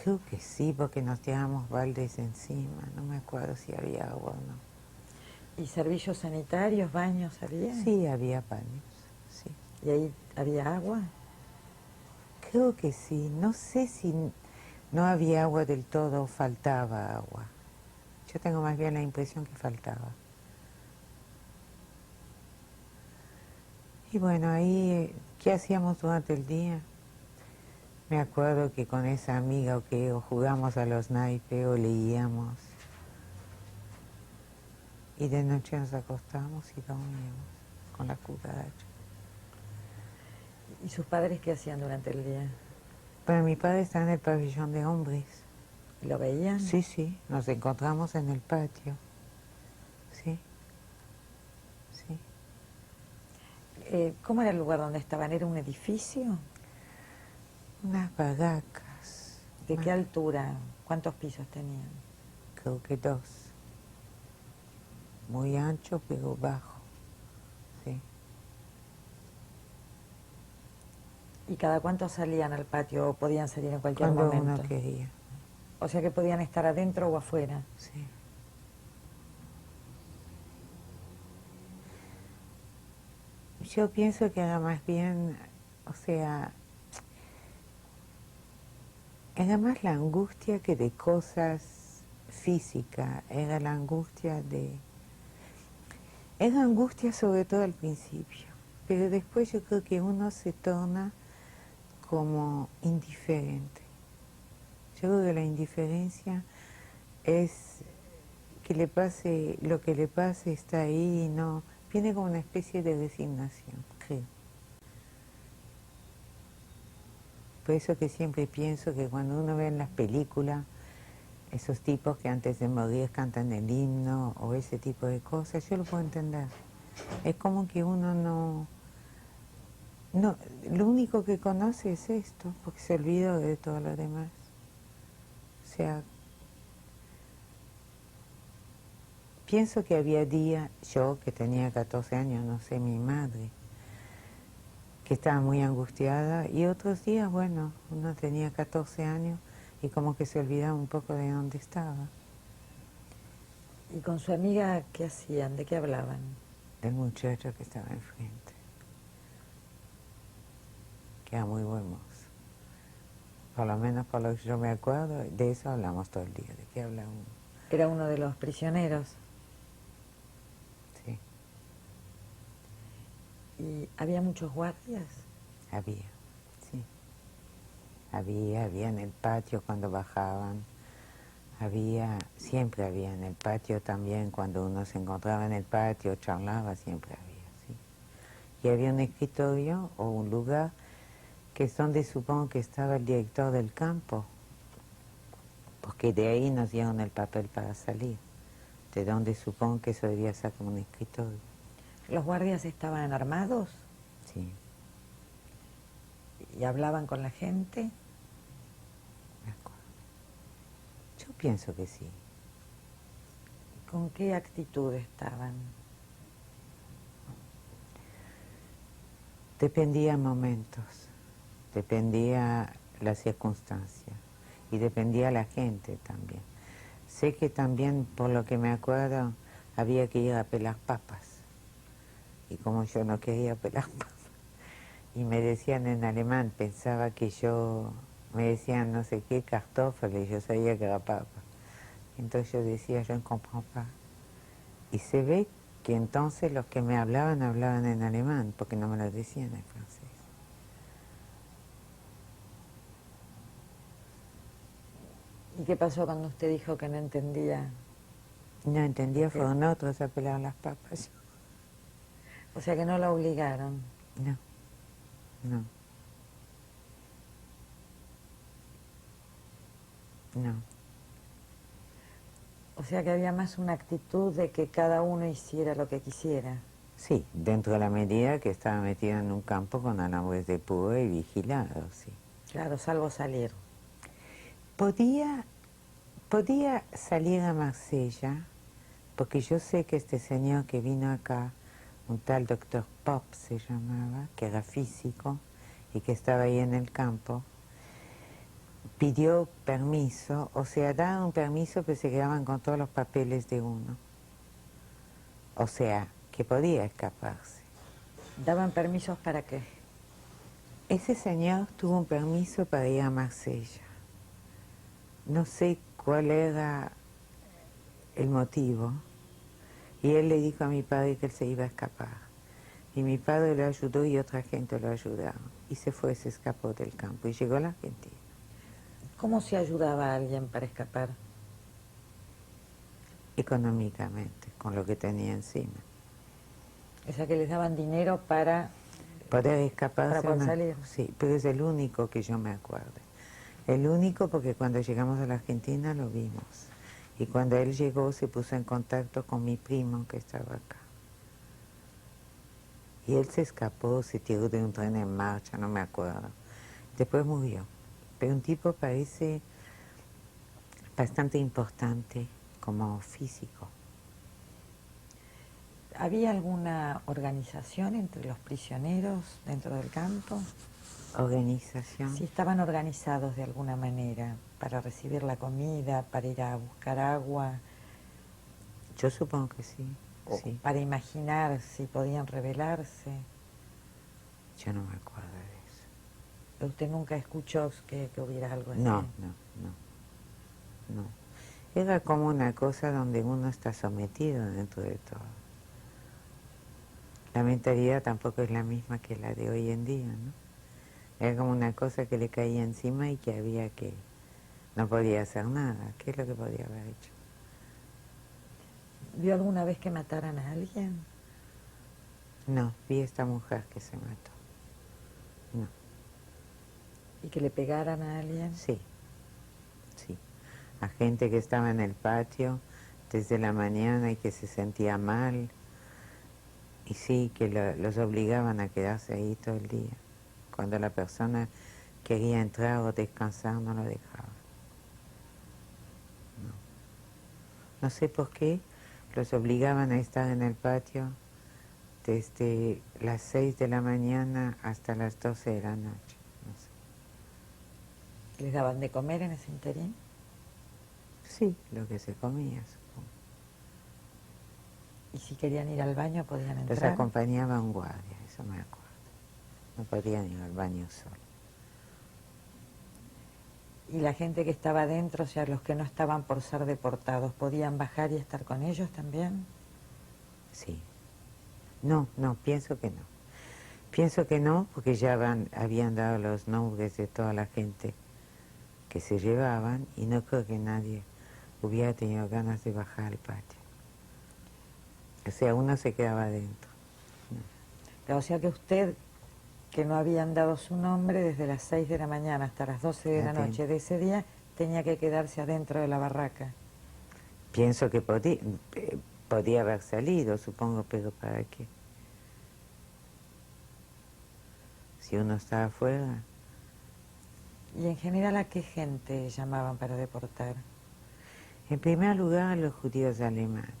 Creo que sí, porque nos tirábamos baldes encima, no me acuerdo si había agua o no. ¿Y servicios sanitarios, baños había? Sí, había baños, sí. ¿Y ahí había agua? Creo que sí, no sé si no había agua del todo o faltaba agua. Yo tengo más bien la impresión que faltaba. Y bueno, ahí, ¿qué hacíamos durante el día? Me acuerdo que con esa amiga o jugamos a los naipes o leíamos. Y de noche nos acostábamos y dormíamos con la cucaracha. ¿Y sus padres qué hacían durante el día? Bueno, mi padre está en el pabellón de hombres. ¿Lo veían? Sí, nos encontramos en el patio. Sí. ¿Cómo era el lugar donde estaban? ¿Era un edificio? Unas barracas. ¿De qué altura? ¿Cuántos pisos tenían? Creo que 2. Muy ancho, pero bajo. Sí. ¿Y cada cuánto salían al patio o podían salir en cualquier Cuando momento? uno quería. O sea que podían estar adentro o afuera. Sí. Yo pienso que era más bien, o sea, era más la angustia que de cosas físicas, era la angustia era angustia sobre todo al principio, pero después yo creo que uno se torna como indiferente. Yo creo que la indiferencia es que le pase, lo que le pase está ahí y no, viene como una especie de resignación, creo. Por eso que siempre pienso que cuando uno ve en las películas esos tipos que antes de morir cantan el himno o ese tipo de cosas, yo lo puedo entender. Es como que uno no, lo único que conoce es esto, porque se olvidó de todo lo demás. O sea, Pienso que había días, yo que tenía 14 años, no sé, mi madre, que estaba muy angustiada, y otros días, bueno, uno tenía 14 años y como que se olvidaba un poco de dónde estaba, ¿Y con su amiga qué hacían? ¿De qué hablaban? del muchacho que estaba enfrente, que era muy buen mozo. Por lo menos por lo que yo me acuerdo, de eso hablamos todo el día, de qué habla uno. Era uno de los prisioneros. Sí, ¿Y había muchos guardias? había, sí. Había en el patio cuando bajaban, siempre había en el patio también, cuando uno se encontraba en el patio, charlaba, siempre había, sí. Y había un escritorio o un lugar que es donde supongo que estaba el director del campo, porque de ahí nos dieron el papel para salir, de donde supongo que eso debía ser como un escritorio, ¿Los guardias estaban armados sí, y hablaban con la gente? me acuerdo. Yo pienso que sí. ¿Con qué actitud estaban? Dependía momentos, dependía la circunstancia y dependía la gente también. Sé que también, por lo que me acuerdo, había que ir a pelar papas. Y como yo no quería pelar papas, y me decían en alemán, pensaba que me decían no sé qué, Kartoffel, y yo sabía que era papa. Entonces yo decía, yo no comprends pas. Y se ve que entonces los que me hablaban en alemán, porque no me lo decían en francés. ¿Y qué pasó cuando usted dijo que no entendía? No entendía, ¿Qué? fueron otros a pelar las papas. O sea que no la obligaron. No, no, no. O sea que había más una actitud de que cada uno hiciera lo que quisiera. Sí, dentro de la medida que estaba metido en un campo con alambres de púa y vigilado, sí. Claro, salvo salir. Podía, podía salir a Marsella, porque yo sé que este señor que vino acá, un tal doctor Pop se llamaba, que era físico y que estaba ahí en el campo, pidió permiso, o sea, daban un permiso pero se quedaban con todos los papeles de uno. O sea, que podía escaparse. ¿Daban permisos para qué? Ese señor tuvo un permiso para ir a Marsella. No sé cuál era el motivo. Y él le dijo a mi padre que él se iba a escapar. Y mi padre lo ayudó y otra gente lo ayudaron. Y se escapó del campo y llegó a la Argentina. ¿Cómo se ayudaba a alguien para escapar? Económicamente, con lo que tenía encima. O sea que les daban dinero para Poder escaparse poder salir. Sí, pero es el único que yo me acuerdo. El único porque cuando llegamos a la Argentina lo vimos. Y cuando él llegó se puso en contacto con mi primo que estaba acá. Y él se escapó, se tiró de un tren en marcha, no me acuerdo. Después murió. Pero un tipo parece bastante importante como físico. ¿Había alguna organización entre los prisioneros dentro del campo? Organización. Sí, estaban organizados de alguna manera para recibir la comida, para ir a buscar agua, Yo supongo que sí, o sí. para imaginar si podían rebelarse. Yo no me acuerdo de eso. ¿Usted nunca escuchó que hubiera algo así? No, no, no, no. Era como una cosa donde uno está sometido dentro de todo. La mentalidad tampoco es la misma que la de hoy en día, ¿no? Era como una cosa que le caía encima y que había que... No podía hacer nada. ¿Qué es lo que podía haber hecho? ¿Vio alguna vez que mataran a alguien? No, vi a esta mujer que se mató. No, ¿Y que le pegaran a alguien? sí, sí. A gente que estaba en el patio desde la mañana y que se sentía mal. Y sí, que los obligaban a quedarse ahí todo el día. Cuando la persona quería entrar o descansar, no lo dejaba. No, no sé por qué los obligaban a estar en el patio desde las 6 de la mañana hasta las 12 de la noche. No sé. ¿Les daban de comer en ese interín? Sí, lo que se comía, supongo. ¿Y si querían ir al baño podían Los entrar? acompañaba un guardia, eso me acuerdo. No podían ir al baño solo. ¿Y la gente que estaba adentro, o sea, los que no estaban por ser deportados, podían bajar y estar con ellos también? Sí. No, pienso que no. Pienso que no, porque ya habían dado los nombres de toda la gente que se llevaban y no creo que nadie hubiera tenido ganas de bajar al patio. O sea, uno se quedaba adentro. O sea que usted, que no habían dado su nombre, desde las 6 de la mañana hasta las 12 de la Adentro. noche de ese día, tenía que quedarse adentro de la barraca. Pienso que podía haber salido, supongo, pero ¿para qué? Si uno estaba afuera. ¿Y en general a qué gente llamaban para deportar? En primer lugar a los judíos alemanes,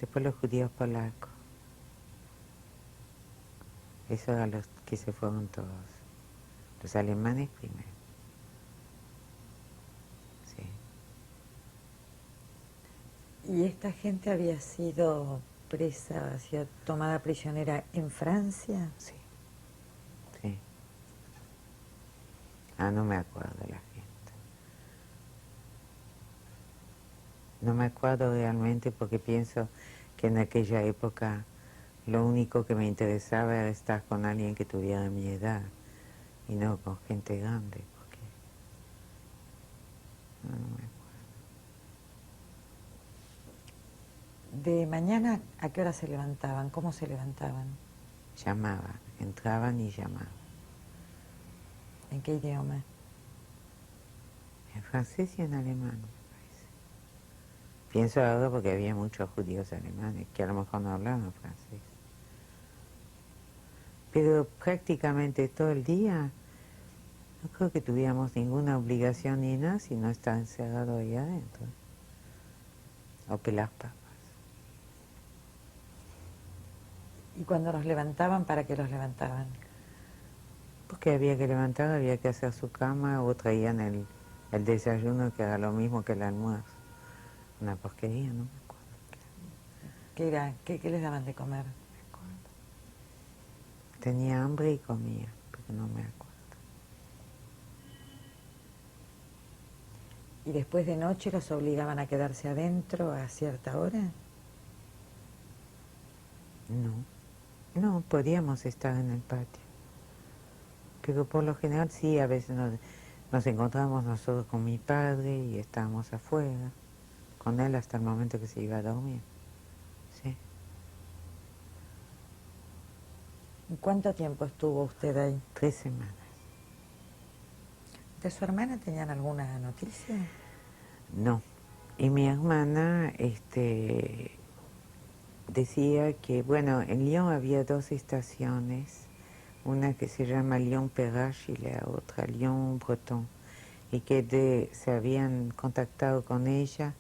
después los judíos polacos. Esos eran los que se fueron todos. Los alemanes primero. Sí. ¿Y esta gente había sido presa, tomada prisionera en Francia? Sí. Sí. No me acuerdo de la gente. No me acuerdo realmente porque pienso que en aquella época lo único que me interesaba era estar con alguien que tuviera mi edad y no con gente grande, porque no me acuerdo. ¿De mañana a qué hora se levantaban? ¿Cómo se levantaban? Llamaban, entraban y llamaban. ¿En qué idioma? En francés y en alemán, me parece. Pienso ahora porque había muchos judíos alemanes que a lo mejor no hablaban francés. Pero prácticamente todo el día no creo que tuviéramos ninguna obligación ni nada si no estar encerrado ahí adentro. O pelar papas. ¿Y cuando los levantaban, para qué los levantaban? Porque había que levantar, había que hacer su cama o traían el desayuno que era lo mismo que el almuerzo. Una porquería, no me acuerdo. ¿Qué era? ¿Qué les daban de comer? No me acuerdo. Tenía hambre y comía, pero no me acuerdo. ¿Y después de noche los obligaban a quedarse adentro a cierta hora? No, podíamos estar en el patio. Pero por lo general sí, a veces nos encontramos nosotros con mi padre y estábamos afuera, con él hasta el momento que se iba a dormir. Sí. ¿Y cuánto tiempo estuvo usted ahí? 3 semanas. ¿De su hermana tenían alguna noticia? No. Y mi hermana decía que, bueno, en Lyon había 2 estaciones, una que se llama Lyon-Perrache y la otra Lyon-Breton, y que se habían contactado con ella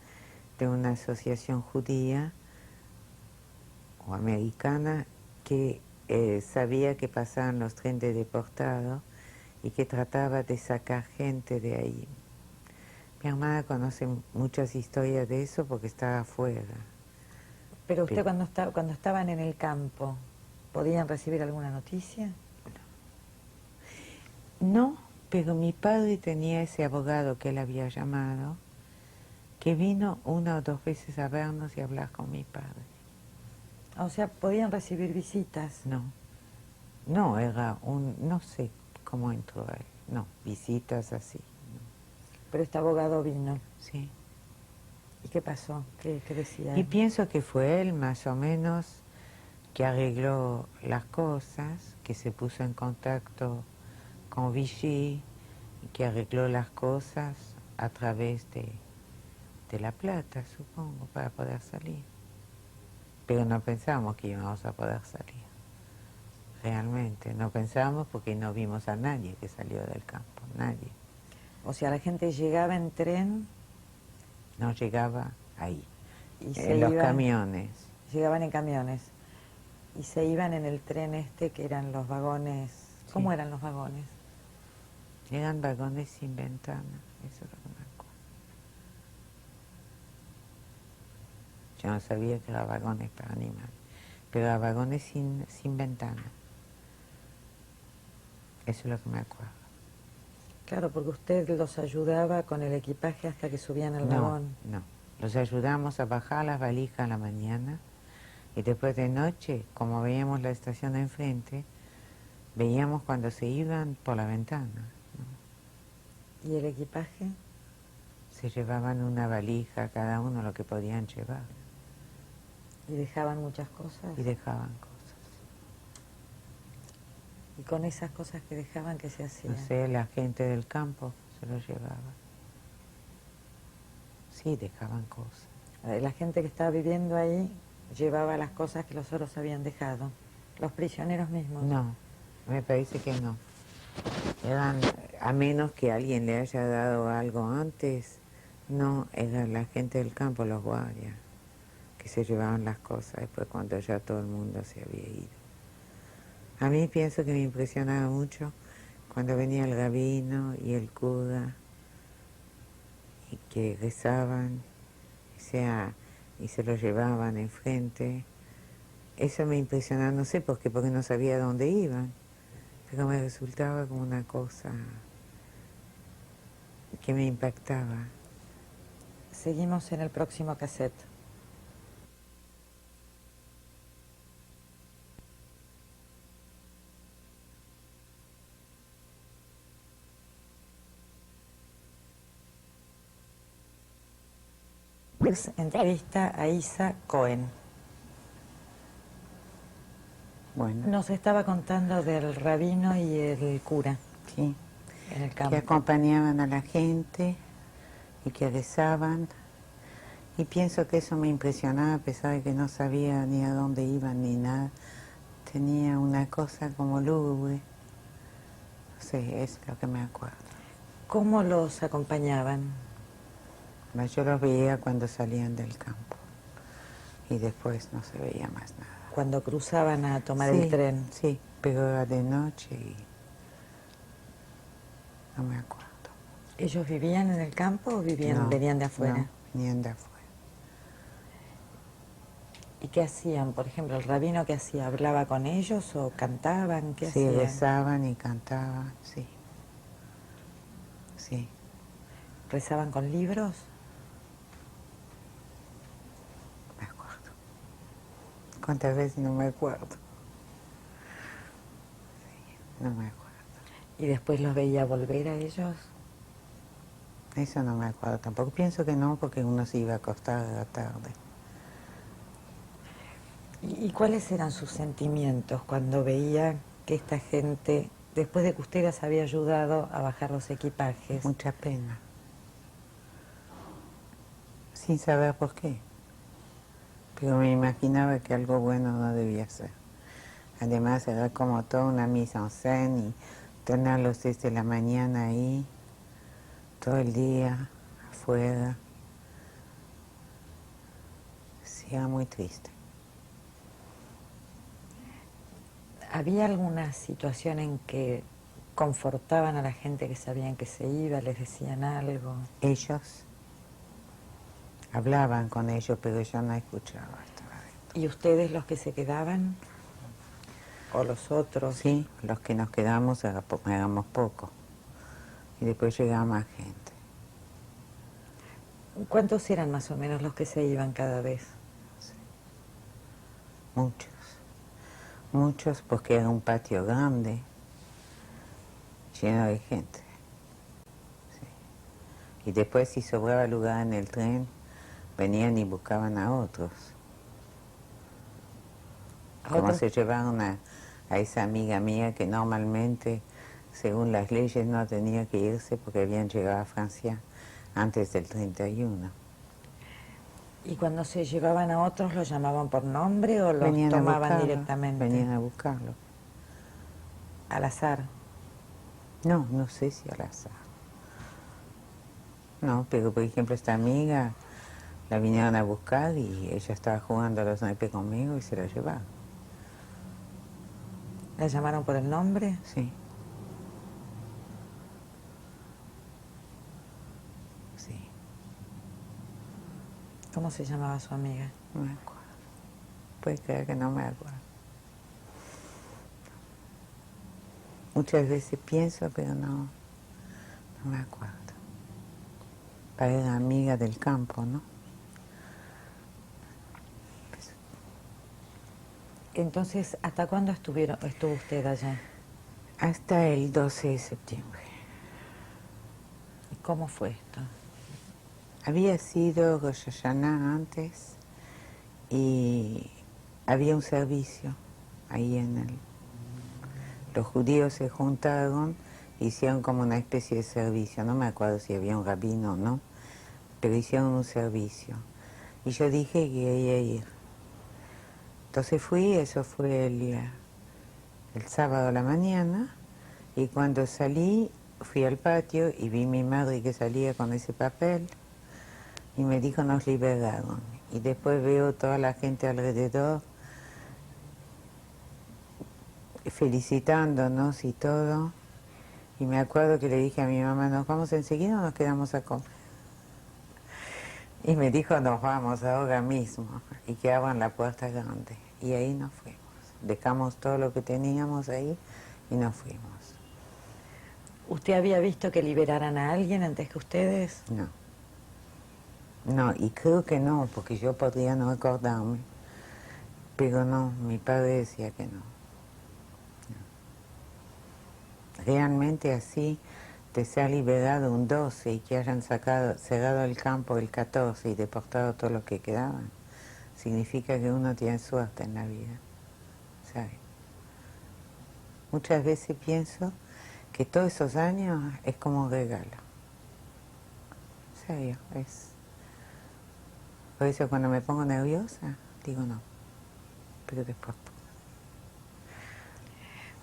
de una asociación judía o americana que sabía que pasaban los trenes deportados y que trataba de sacar gente de ahí. Mi hermana conoce muchas historias de eso porque estaba afuera. Pero usted cuando estaban en el campo, ¿podían recibir alguna noticia? No, pero mi padre tenía ese abogado que él había llamado, que vino 1 o 2 veces a vernos y a hablar con mi padre. O sea, ¿podían recibir visitas? No, era no sé cómo entró él, no, visitas así. No. Pero este abogado vino. Sí. ¿Y qué pasó? ¿Qué decía Y él? pienso que fue él más o menos que arregló las cosas, que se puso en contacto con Vichy, y que arregló las cosas a través de La Plata, supongo, para poder salir. Pero no pensamos que íbamos a poder salir. Realmente, no pensamos porque no vimos a nadie que salió del campo, nadie. O sea, la gente llegaba en tren. No llegaba ahí. Y se En los iban, camiones. llegaban en camiones. Y se iban en el tren este que eran los vagones. ¿Cómo Sí. eran los vagones? Eran vagones sin ventana, eso es lo que me acuerdo. Yo no sabía que eran vagones para animales, pero eran vagones sin ventana. Eso es lo que me acuerdo. Claro, porque usted los ayudaba con el equipaje hasta que subían al No, vagón. no. Los ayudamos a bajar las valijas a la mañana y después de noche, como veíamos la estación de enfrente, veíamos cuando se iban por la ventana, ¿no? ¿Y el equipaje? Se llevaban una valija cada uno lo que podían llevar ¿Y dejaban muchas cosas? y dejaban cosas. ¿Y con esas cosas que dejaban, qué se hacía? No sé, la gente del campo se lo llevaba. Sí, dejaban cosas. La gente que estaba viviendo ahí llevaba las cosas que los otros habían dejado. Los prisioneros mismos. No, me parece que no. Eran, a menos que alguien le haya dado algo antes, no, era la gente del campo, los guardias, que se llevaban las cosas después cuando ya todo el mundo se había ido. A mí pienso que me impresionaba mucho cuando venía el rabino y el cura y que rezaban, o sea, y se lo llevaban enfrente. Eso me impresionaba, no sé por qué, porque no sabía dónde iban, pero me resultaba como una cosa que me impactaba. Seguimos en el próximo cassette. Entrevista a Isa Cohen. Bueno, Nos estaba contando del rabino y el cura sí, en el que campo. acompañaban a la gente y que rezaban. Y pienso que eso me impresionaba a pesar de que no sabía ni a dónde iban ni nada. Tenía una cosa como lúgubre. No sé, es lo que me acuerdo. ¿Cómo los acompañaban? Yo los veía cuando salían del campo y después no se veía más nada. Cuando cruzaban a tomar el Sí, tren. sí, pero era de noche y no me acuerdo. ¿Ellos vivían en el campo o No, venían de afuera? no, venían de afuera. ¿Y qué hacían? Por ejemplo, el rabino, ¿qué hacía? ¿Hablaba con ellos o cantaban? ¿Qué Sí, hacían? rezaban y cantaban, sí. Sí, ¿Rezaban con libros? me acuerdo. ¿Cuántas veces no me acuerdo? Sí, no me acuerdo. ¿Y después los veía volver a ellos? Eso no me acuerdo tampoco. Pienso que no, porque uno se iba a acostar a la tarde. ¿Y cuáles eran sus sentimientos cuando veía que esta gente, después de que usted las había ayudado a bajar los equipajes, Mucha pena. Sin saber por qué. Pero me imaginaba que algo bueno no debía ser. Además era como toda una mise en scène y tenerlos desde la mañana ahí, todo el día, afuera. Sí, era muy triste. ¿había alguna situación en que confortaban a la gente que sabían que se iba, les decían algo? Ellos hablaban con ellos, pero yo no escuchaba. Estaba adentro. ¿Y ustedes los que se quedaban? ¿O los otros? Sí, los que nos quedamos éramos pocos. Y después llegaba más gente. ¿Cuántos eran más o menos los que se iban cada vez? Sí. Muchos. Muchos porque era un patio grande, lleno de gente. Sí. Y después si sobraba lugar en el tren, venían y buscaban a otros. Como se llevaron a esa amiga mía que normalmente, según las leyes, no tenía que irse porque habían llegado a Francia antes del 31. ¿Y cuando se llevaban a otros los llamaban por nombre o los Venían a tomaban buscarlo, directamente? venían a buscarlo. Al azar. No, no sé si al azar. No, pero por ejemplo esta amiga La vinieron a buscar y ella estaba jugando a los naipes conmigo y se la llevaron. ¿La llamaron por el nombre? Sí. Sí. ¿Cómo se llamaba su amiga? No me acuerdo. Puede creer que no me acuerdo. Muchas veces pienso, pero no me acuerdo. Parece amiga del campo, ¿no? Entonces, ¿hasta cuándo estuvo usted allá? Hasta el 12 de septiembre. ¿Y cómo fue esto? Había sido Rosh Hashanah antes y había un servicio ahí en el... Los judíos se juntaron, hicieron como una especie de servicio, no me acuerdo si había un rabino o no, pero hicieron un servicio. Y yo dije que quería ir. Entonces fui, eso fue el sábado a la mañana, y cuando salí, fui al patio y vi a mi madre que salía con ese papel, y me dijo, nos liberaron. Y después veo toda la gente alrededor, felicitándonos y todo. Y me acuerdo que le dije a mi mamá, ¿nos vamos enseguida o nos quedamos a comer? Y me dijo, nos vamos ahora mismo. Y que abran la puerta grande. Y ahí nos fuimos. Dejamos todo lo que teníamos ahí y nos fuimos. ¿Usted había visto que liberaran a alguien antes que ustedes? No. No, y creo que no, porque yo podría no acordarme. Pero no, mi padre decía que no. Realmente así, de ser liberado un 12 y que hayan cerrado el campo el 14 y deportado todos los que quedaban, significa que uno tiene suerte en la vida, ¿sabe? Muchas veces pienso que todos esos años es como un regalo. En serio, es... Por eso cuando me pongo nerviosa, digo no, pero después...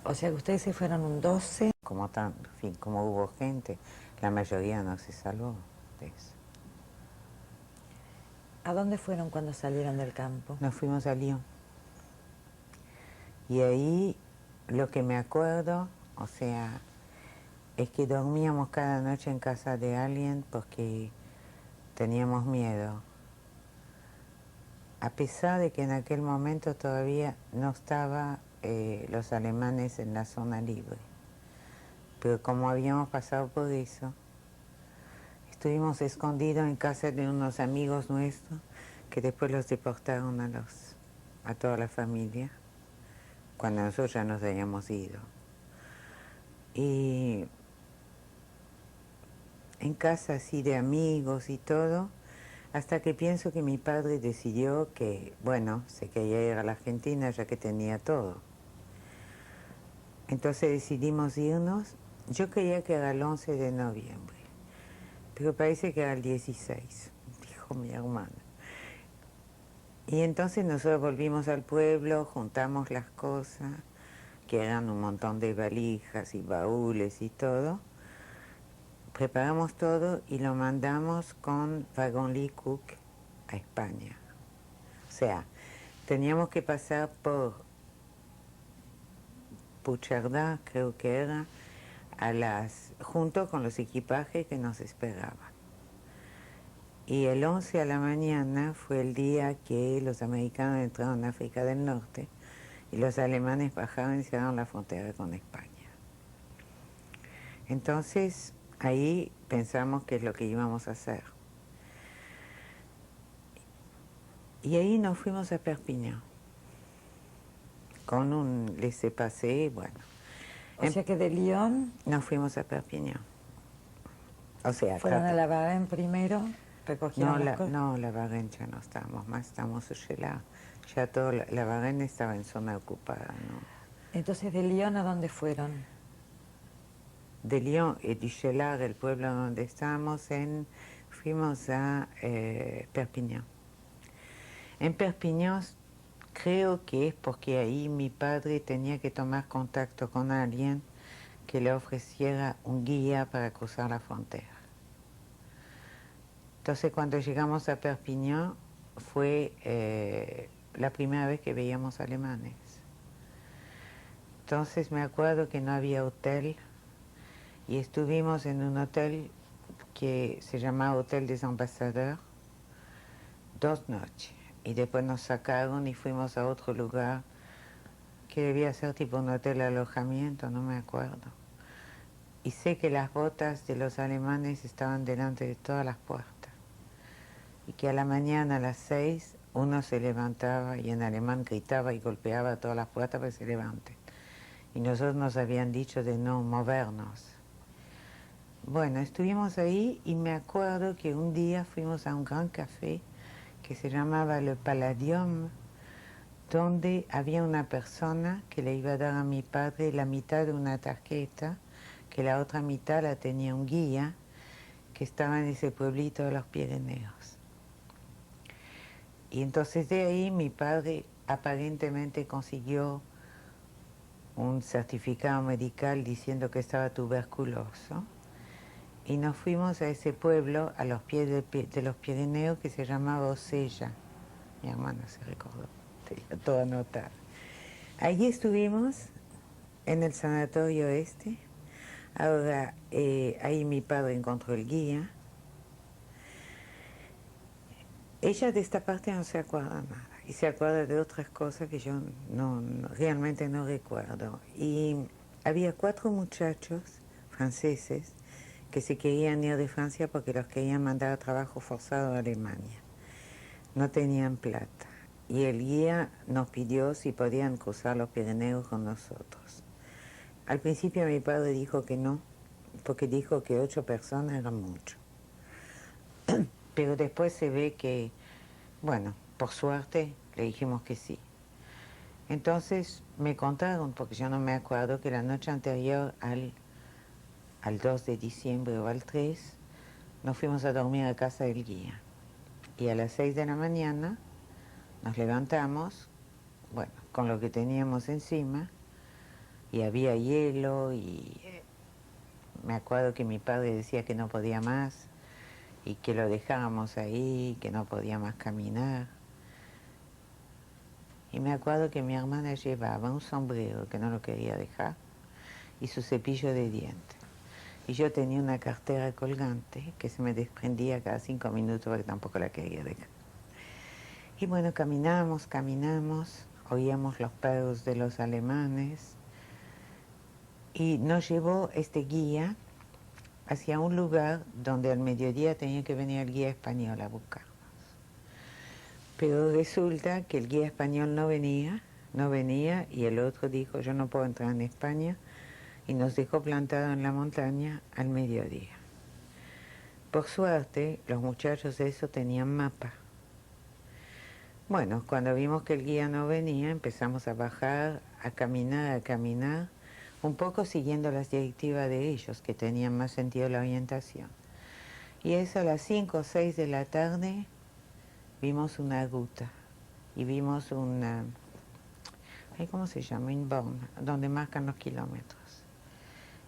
O sea que ustedes se fueron un 12. Como tan, en fin, como hubo gente, la mayoría no se salvó de eso. ¿A dónde fueron cuando salieron del campo? Nos fuimos a Lyon. Y ahí lo que me acuerdo, o sea, es que dormíamos cada noche en casa de alguien porque teníamos miedo. A pesar de que en aquel momento todavía no estaban los alemanes en la zona libre. Pero como habíamos pasado por eso, estuvimos escondidos en casa de unos amigos nuestros que después los deportaron a toda la familia, cuando nosotros ya nos habíamos ido. Y en casa así de amigos y todo, hasta que pienso que mi padre decidió que, bueno, se quería ir a la Argentina ya que tenía todo. Entonces decidimos irnos. Yo creía que era el 11 de noviembre, pero parece que era el 16, dijo mi hermana. Y entonces nosotros volvimos al pueblo, juntamos las cosas, que eran un montón de valijas y baúles y todo. Preparamos todo y lo mandamos con Waggon Lee Cook a España. O sea, teníamos que pasar por Puigcerdá, creo que era, junto con los equipajes que nos esperaban. Y el 11 a la mañana fue el día que los americanos entraron a África del Norte y los alemanes bajaron y cerraron la frontera con España. Entonces, ahí pensamos qué es lo que íbamos a hacer. Y ahí nos fuimos a Perpiñán, con un laissez-passer, bueno. O sea que de Lyon Nos fuimos a Perpiñán. O sea, fueron a la Varenne primero, recogieron las cosas. No, la Varenne ya no estábamos más, estamos en Cheylard. Ya todo, la Varenne estaba en zona ocupada, ¿no? Entonces, ¿de Lyon a dónde fueron? De Lyon y de Cheylard, el pueblo donde estábamos, fuimos a Perpiñán. En Perpiñán creo que es porque ahí mi padre tenía que tomar contacto con alguien que le ofreciera un guía para cruzar la frontera. Entonces cuando llegamos a Perpignan fue la primera vez que veíamos alemanes. Entonces me acuerdo que no había hotel y estuvimos en un hotel que se llamaba Hotel des Ambassadeurs 2 noches. Y después nos sacaron y fuimos a otro lugar que debía ser tipo un hotel de alojamiento, no me acuerdo. Y sé que las botas de los alemanes estaban delante de todas las puertas. Y que a la mañana a las 6 uno se levantaba y en alemán gritaba y golpeaba todas las puertas para que se levanten. Y nosotros nos habían dicho de no movernos. Bueno, estuvimos ahí y me acuerdo que un día fuimos a un gran café que se llamaba Le Palladium, donde había una persona que le iba a dar a mi padre la mitad de una tarjeta, que la otra mitad la tenía un guía que estaba en ese pueblito de los Pirineos. Y entonces de ahí mi padre aparentemente consiguió un certificado medical diciendo que estaba tuberculoso. Y nos fuimos a ese pueblo a los pies de los Pirineos que se llamaba Osella. Mi hermana se recordó, tenía todo anotado. Allí estuvimos en el sanatorio este. Ahora, ahí mi padre encontró el guía. Ella de esta parte no se acuerda nada y se acuerda de otras cosas que yo realmente no recuerdo. Y había 4 muchachos franceses que se querían ir de Francia porque los querían mandar a trabajo forzado a Alemania. No tenían plata y el guía nos pidió si podían cruzar los Pirineos con nosotros. Al principio mi padre dijo que no, porque dijo que 8 personas eran mucho. Pero después se ve que, bueno, por suerte le dijimos que sí. Entonces me contaron, porque yo no me acuerdo, que la noche anterior al 2 de diciembre o al 3, nos fuimos a dormir a casa del guía. Y a las 6 de la mañana nos levantamos, bueno, con lo que teníamos encima, y había hielo, y me acuerdo que mi padre decía que no podía más, y que lo dejábamos ahí, que no podía más caminar. Y me acuerdo que mi hermana llevaba un sombrero que no lo quería dejar y su cepillo de dientes. Y yo tenía una cartera colgante que se me desprendía cada 5 minutos porque tampoco la quería dejar. Y bueno, caminamos, oíamos los perros de los alemanes y nos llevó este guía hacia un lugar donde al mediodía tenía que venir el guía español a buscarnos. Pero resulta que el guía español no venía y el otro dijo, yo no puedo entrar en España, y nos dejó plantados en la montaña al mediodía. Por suerte, los muchachos de eso tenían mapa. Bueno, cuando vimos que el guía no venía, empezamos a bajar, a caminar, un poco siguiendo las directivas de ellos, que tenían más sentido la orientación. Y eso a las 5 o 6 de la tarde vimos una ruta y vimos una, ¿cómo se llama? Un borne, donde marcan los kilómetros.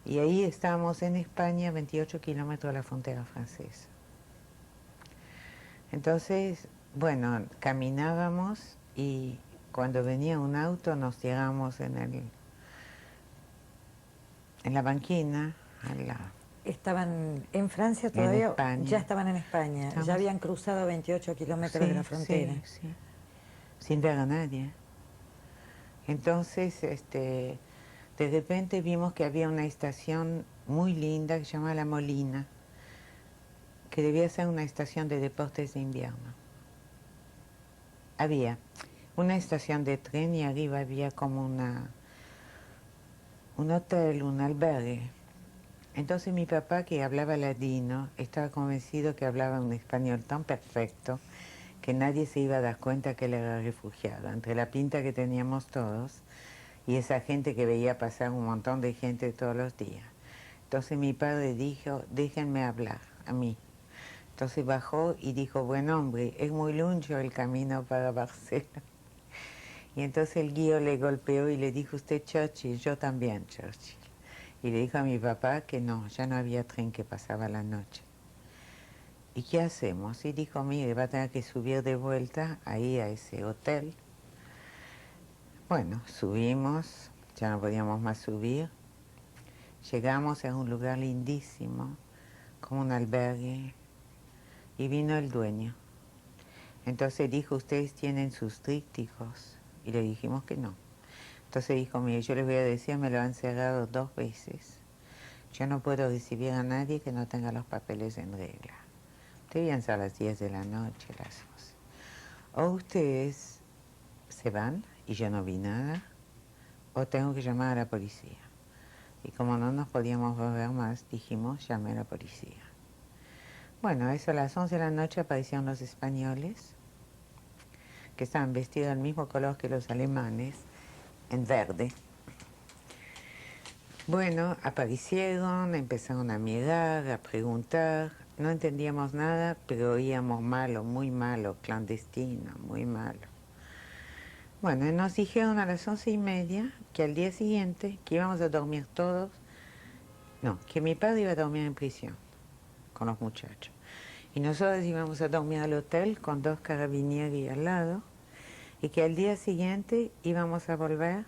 Y ahí estábamos en España, 28 kilómetros de la frontera francesa. Entonces, bueno, caminábamos y cuando venía un auto nos tiramos en la banquina. ¿Estaban en Francia todavía? En España. Ya estaban en España, ya habían cruzado 28 kilómetros de la frontera. Sí, sin ver a nadie. Entonces, de repente vimos que había una estación muy linda que se llama La Molina, que debía ser una estación de deportes de invierno. Había una estación de tren y arriba había como un hotel, un albergue. Entonces mi papá, que hablaba ladino, estaba convencido que hablaba un español tan perfecto que nadie se iba a dar cuenta que él era refugiado, entre la pinta que teníamos todos y esa gente que veía pasar un montón de gente todos los días. Entonces mi padre dijo, déjenme hablar a mí. Entonces bajó y dijo, buen hombre, es muy lungo el camino para Barcelona. Y entonces el guía le golpeó y le dijo, usted Churchill, yo también Churchill. Y le dijo a mi papá que no, ya no había tren que pasaba la noche. ¿y qué hacemos? Y dijo, mire, va a tener que subir de vuelta ahí a ese hotel. Bueno, subimos, ya no podíamos más subir. Llegamos a un lugar lindísimo, como un albergue, y vino el dueño. Entonces dijo, ¿ustedes tienen sus trípticos? Y le dijimos que no. Entonces dijo, mire, yo les voy a decir, me lo han cerrado 2 veces. Yo no puedo recibir a nadie que no tenga los papeles en regla. Debían ser las 10 de la noche, las 11. O ustedes se van y yo no vi nada, o tengo que llamar a la policía. Y como no nos podíamos volver más, dijimos, llame a la policía. Bueno, eso a las 11 de la noche aparecieron los españoles, que estaban vestidos del mismo color que los alemanes, en verde. Bueno, aparecieron, empezaron a mirar, a preguntar. No entendíamos nada, pero oíamos malo, muy malo, clandestino, muy malo. Bueno, y nos dijeron a las 11:30 que al día siguiente, que íbamos a dormir todos, no, que mi padre iba a dormir en prisión con los muchachos. Y nosotros íbamos a dormir al hotel con 2 carabinieri al lado, y que al día siguiente íbamos a volver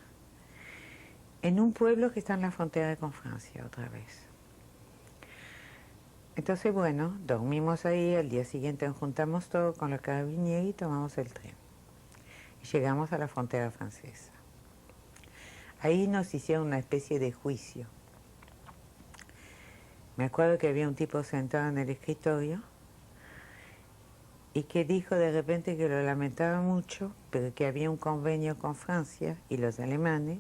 en un pueblo que está en la frontera con Francia otra vez. Entonces, bueno, dormimos ahí, al día siguiente nos juntamos todos con los carabinieri y tomamos el tren. Y llegamos a la frontera francesa. Ahí nos hicieron una especie de juicio. Me acuerdo que había un tipo sentado en el escritorio y que dijo de repente que lo lamentaba mucho, pero que había un convenio con Francia y los alemanes,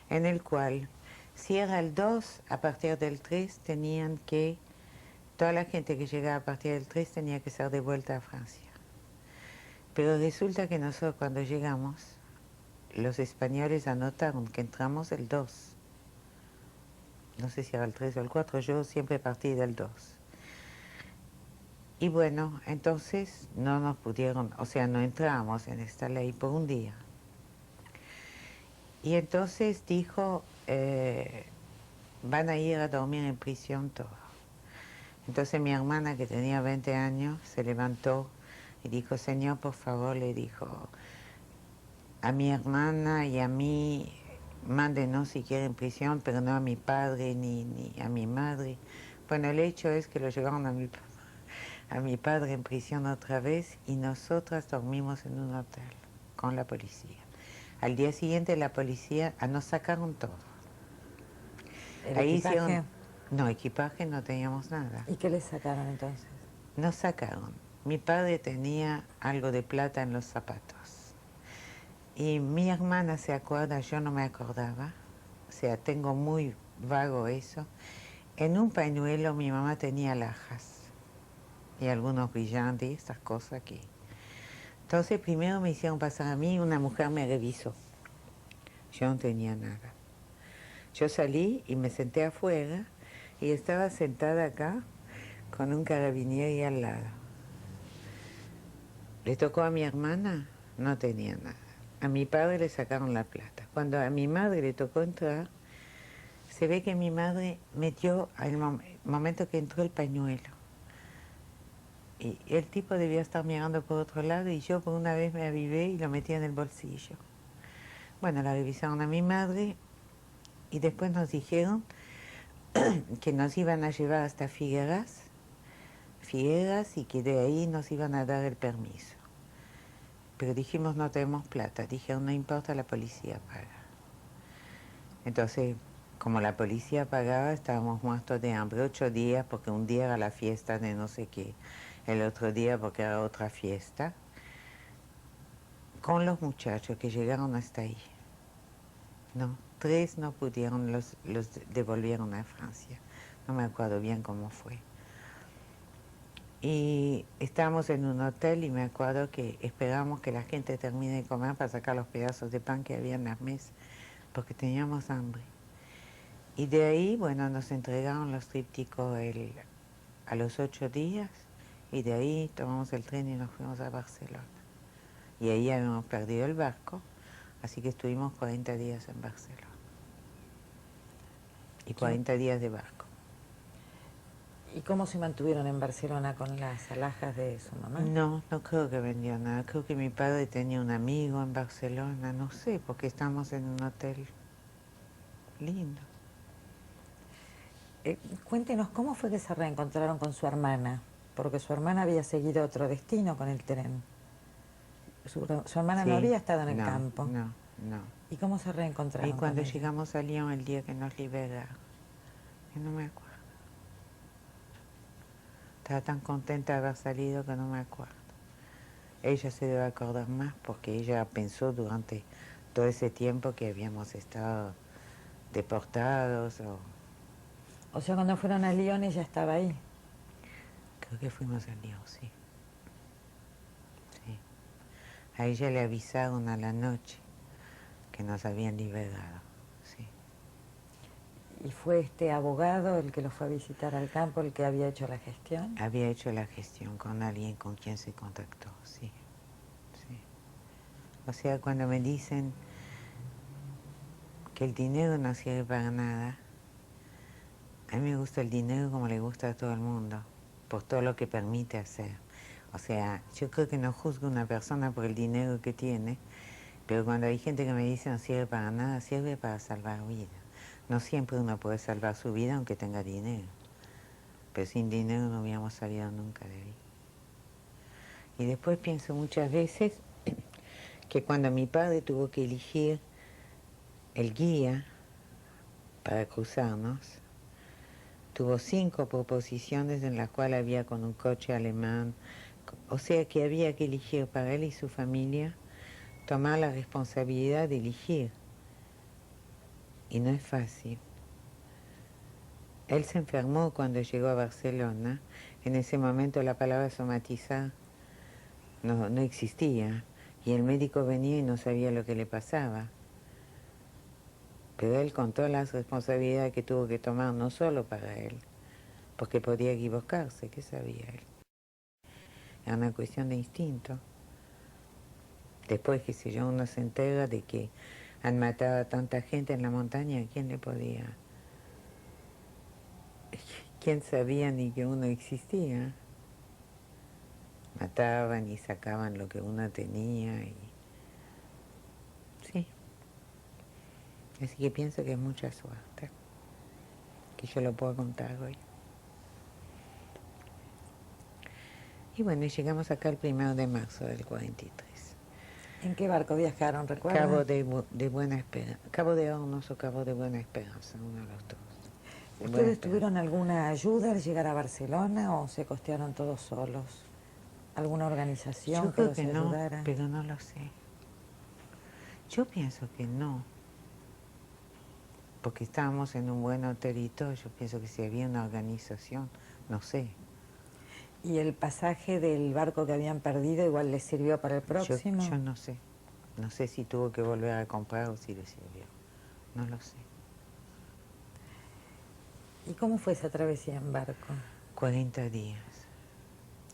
en el cual, si era el 2, a partir del 3 tenían que, toda la gente que llegaba a partir del 3 tenía que ser devuelta a Francia. Pero resulta que nosotros cuando llegamos, los españoles anotaron que entramos el 2. No sé si era el 3 o el 4, yo siempre partí del 2. Y bueno, entonces no nos pudieron, o sea, no entramos en esta ley por un día. Y entonces dijo, van a ir a dormir en prisión todos. Entonces mi hermana, que tenía 20 años, se levantó y dijo, señor, por favor, le dijo, a mi hermana y a mí, mándenos si quieren prisión, pero no a mi padre ni a mi madre. Bueno, el hecho es que lo llevaron a mi padre en prisión otra vez y nosotras dormimos en un hotel con la policía. Al día siguiente la policía, nos sacaron todo. ¿El Ahí equipaje? hicieron, no, equipaje no teníamos nada. ¿Y qué le sacaron entonces? Nos sacaron. Mi padre tenía algo de plata en los zapatos. Y mi hermana se acuerda, yo no me acordaba, o sea, tengo muy vago eso. En un pañuelo mi mamá tenía alhajas y algunos brillantes y estas cosas aquí. Entonces primero me hicieron pasar a mí y una mujer me revisó. Yo no tenía nada. Yo salí y me senté afuera y estaba sentada acá con un carabinieri al lado. Le tocó a mi hermana, no tenía nada. A mi padre le sacaron la plata. Cuando a mi madre le tocó entrar, se ve que mi madre metió al momento que entró el pañuelo. Y el tipo debía estar mirando por otro lado y yo por una vez me avivé y lo metí en el bolsillo. Bueno, la revisaron a mi madre y después nos dijeron que nos iban a llevar hasta Figueras y que de ahí nos iban a dar el permiso. Pero dijimos no tenemos plata, dijeron no importa, la policía paga. Entonces, como la policía pagaba, estábamos muertos de hambre 8 días, porque un día era la fiesta de no sé qué, el otro día porque era otra fiesta, con los muchachos que llegaron hasta ahí. No, 3 no pudieron, los devolvieron a Francia. No me acuerdo bien cómo fue. Y estábamos en un hotel y me acuerdo que esperábamos que la gente termine de comer para sacar los pedazos de pan que había en las mesas, porque teníamos hambre. Y de ahí, bueno, nos entregaron los trípticos a los 8 días y de ahí tomamos el tren y nos fuimos a Barcelona. Y ahí habíamos perdido el barco, así que estuvimos 40 días en Barcelona. Y 40 días de barco. ¿Y cómo se mantuvieron en Barcelona con las alhajas de su mamá? No, no creo que vendió nada. Creo que mi padre tenía un amigo en Barcelona, no sé, porque estamos en un hotel lindo. Cuéntenos, ¿cómo fue que se reencontraron con su hermana? Porque su hermana había seguido otro destino con el tren. Su hermana no Sí, había estado en el no, campo. no, no. ¿Y cómo se Y reencontraron con cuando ella? llegamos a Lyon el día que nos liberaron, yo no me acuerdo. Estaba tan contenta de haber salido que no me acuerdo. Ella se debe acordar más porque ella pensó durante todo ese tiempo que habíamos estado deportados o O sea, cuando fueron a Lyon ella estaba ahí. creo que fuimos a Lyon, sí. Sí. A ella le avisaron a la noche que nos habían liberado, sí. ¿Y fue este abogado el que lo fue a visitar al campo, el que había hecho la gestión? Había hecho la gestión con alguien con quien se contactó, sí. Sí. O sea, cuando me dicen que el dinero no sirve para nada, a mí me gusta el dinero como le gusta a todo el mundo, por todo lo que permite hacer. O sea, yo creo que no juzgo a una persona por el dinero que tiene, pero cuando hay gente que me dice no sirve para nada, sirve para salvar vidas. No siempre uno puede salvar su vida aunque tenga dinero, pero sin dinero no hubiéramos salido nunca de ahí. Y después pienso muchas veces que cuando mi padre tuvo que elegir el guía para cruzarnos, tuvo 5 proposiciones en las cuales había con un coche alemán, o sea que había que elegir para él y su familia, tomar la responsabilidad de elegir. Y no es fácil. Él se enfermó cuando llegó a Barcelona. En ese momento la palabra somatizar no existía. Y el médico venía y no sabía lo que le pasaba. Pero él con todas las responsabilidades que tuvo que tomar, no solo para él, porque podía equivocarse, ¿qué sabía él? Era una cuestión de instinto. Después, qué sé yo, uno se entera de que han matado a tanta gente en la montaña, ¿quién le podía? ¿Quién sabía ni que uno existía? Mataban y sacaban lo que uno tenía y... Sí. Así que pienso que es mucha suerte, que yo lo puedo contar hoy. Y bueno, llegamos acá el 1 de marzo del 43. ¿En qué barco viajaron, recuerda? De Buena Esperanza, Cabo de Hornos o Cabo de Buena Esperanza, uno de los dos. ¿Ustedes tuvieron alguna ayuda al llegar a Barcelona o se costearon todos solos? ¿Alguna organización Yo que creo los que no, ayudara? pero no lo sé. Yo pienso que no, porque estábamos en un buen hotel y todo. Yo pienso que si había una organización, no sé. ¿Y el pasaje del barco que habían perdido igual les sirvió para el próximo? Yo no sé. No sé si tuvo que volver a comprar o si le sirvió. No lo sé. ¿Y cómo fue esa travesía en barco? 40 días.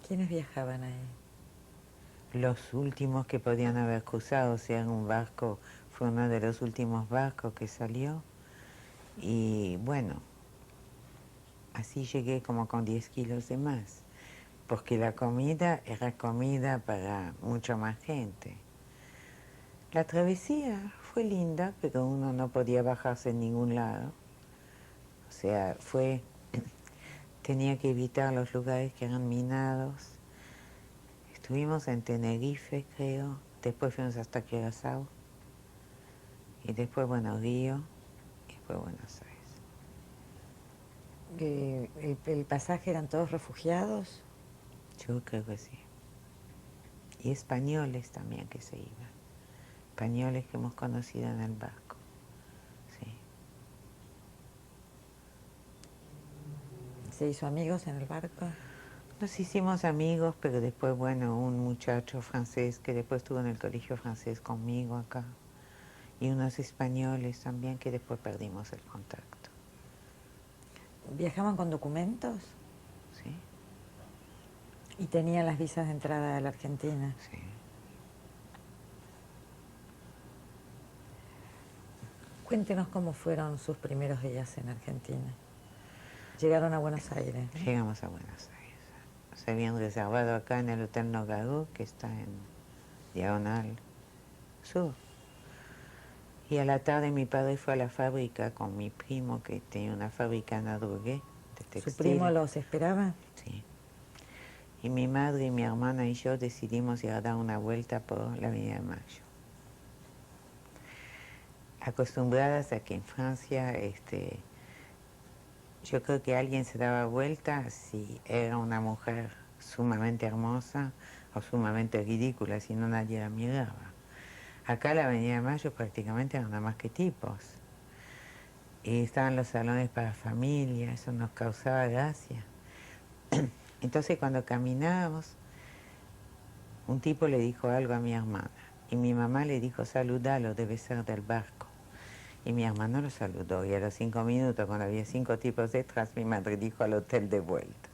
¿Quiénes viajaban ahí? Los últimos que podían haber cruzado, o sea, un barco, fue uno de los últimos barcos que salió. Y bueno, así llegué como con 10 kilos de más, porque la comida era comida para mucha más gente. La travesía fue linda, pero uno no podía bajarse en ningún lado. O sea, tenía que evitar los lugares que eran minados. Estuvimos en Tenerife, creo, después fuimos hasta Curazao, y después, bueno, Río, y después Buenos Aires. ¿El pasaje eran todos refugiados? Yo creo que sí. Y españoles también que se iban. Españoles que hemos conocido en el barco. Sí. ¿Se hizo amigos en el barco? Nos hicimos amigos, pero después, bueno, un muchacho francés que después estuvo en el colegio francés conmigo acá. Y unos españoles también que después perdimos el contacto. ¿Viajaban con documentos? Sí, ¿Y tenían las visas de entrada a la Argentina? sí. Cuéntenos cómo fueron sus primeros días en Argentina. Llegaron a Buenos Aires. Llegamos a Buenos Aires. Se habían reservado acá en el Hotel Nogago, que está en Diagonal Sur. Y a la tarde mi padre fue a la fábrica con mi primo, que tenía una fábrica en Adrogué de textil. ¿Su primo los esperaba? Sí. Y mi madre y mi hermana y yo decidimos ir a dar una vuelta por la Avenida de Mayo. Acostumbradas a que en Francia, yo creo que alguien se daba vuelta si era una mujer sumamente hermosa o sumamente ridícula, si no nadie la miraba. Acá la Avenida de Mayo prácticamente eran nada más que tipos. Y estaban los salones para familia, eso nos causaba gracia. Entonces cuando caminábamos, un tipo le dijo algo a mi hermana. Y mi mamá le dijo, saludalo, debe ser del barco. Y mi hermano lo saludó. Y a los 5 minutos, cuando había 5 tipos detrás, mi madre dijo al hotel de vuelta.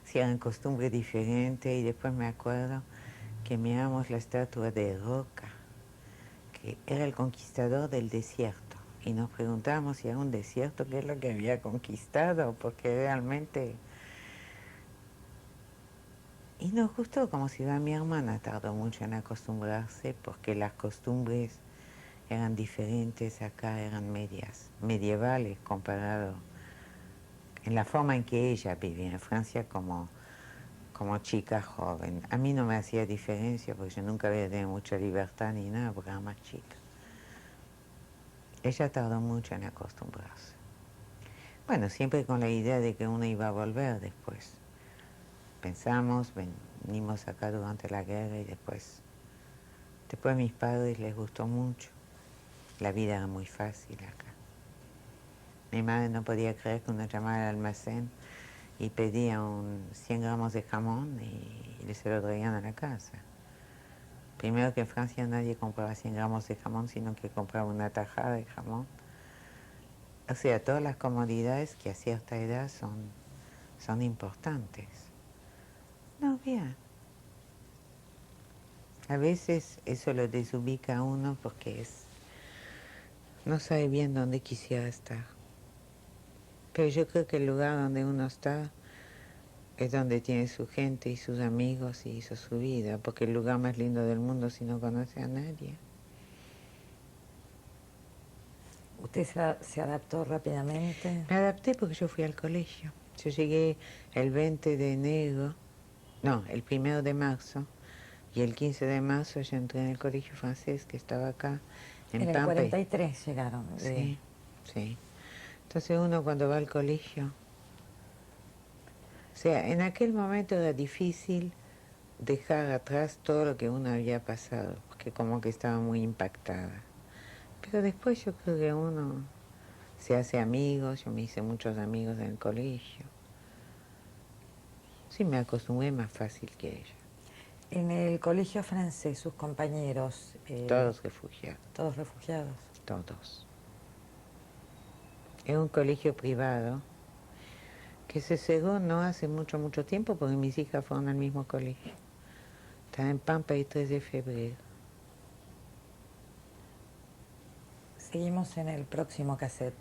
Sí, eran costumbres diferentes. Y después me acuerdo que miramos la estatua de Roca, que era el conquistador del desierto. Y nos preguntábamos si era un desierto, qué es lo que había conquistado, porque realmente... Y nos gustó como si iba mi hermana, tardó mucho en acostumbrarse, porque las costumbres eran diferentes, acá eran medievales comparado en la forma en que ella vivía en Francia como chica joven. A mí no me hacía diferencia porque yo nunca había tenido mucha libertad ni nada porque era más chica. Ella tardó mucho en acostumbrarse. Bueno, siempre con la idea de que uno iba a volver después. Pensamos, venimos acá durante la guerra y después a mis padres les gustó mucho. La vida era muy fácil acá. Mi madre no podía creer que uno llamara al almacén y pedía 100 gramos de jamón y se lo traían a la casa. Primero que en Francia nadie compraba 100 gramos de jamón, sino que compraba una tajada de jamón. O sea, todas las comodidades que a cierta edad son importantes. No, bien. A veces eso lo desubica a uno porque no sabe bien dónde quisiera estar. Pero yo creo que el lugar donde uno está es donde tiene su gente y sus amigos y hizo su vida, porque el lugar más lindo del mundo si no conoce a nadie. ¿Usted se adaptó rápidamente? Me adapté porque yo fui al colegio. Yo llegué el 20 de enero, no, el 1 de marzo, y el 15 de marzo yo entré en el colegio francés que estaba acá, en En el Pampa. 43 llegaron. Sí, sí. Entonces uno cuando va al colegio, o sea, en aquel momento era difícil dejar atrás todo lo que uno había pasado, porque como que estaba muy impactada. Pero después yo creo que uno se hace amigos, yo me hice muchos amigos en el colegio. Sí, me acostumbré más fácil que ella. En el colegio francés, sus compañeros... Todos refugiados. ¿Todos refugiados? Todos. Es un colegio privado que se cerró no hace mucho tiempo porque mis hijas fueron al mismo colegio. Está en Pampa y 3 de febrero. Seguimos en el próximo cassette.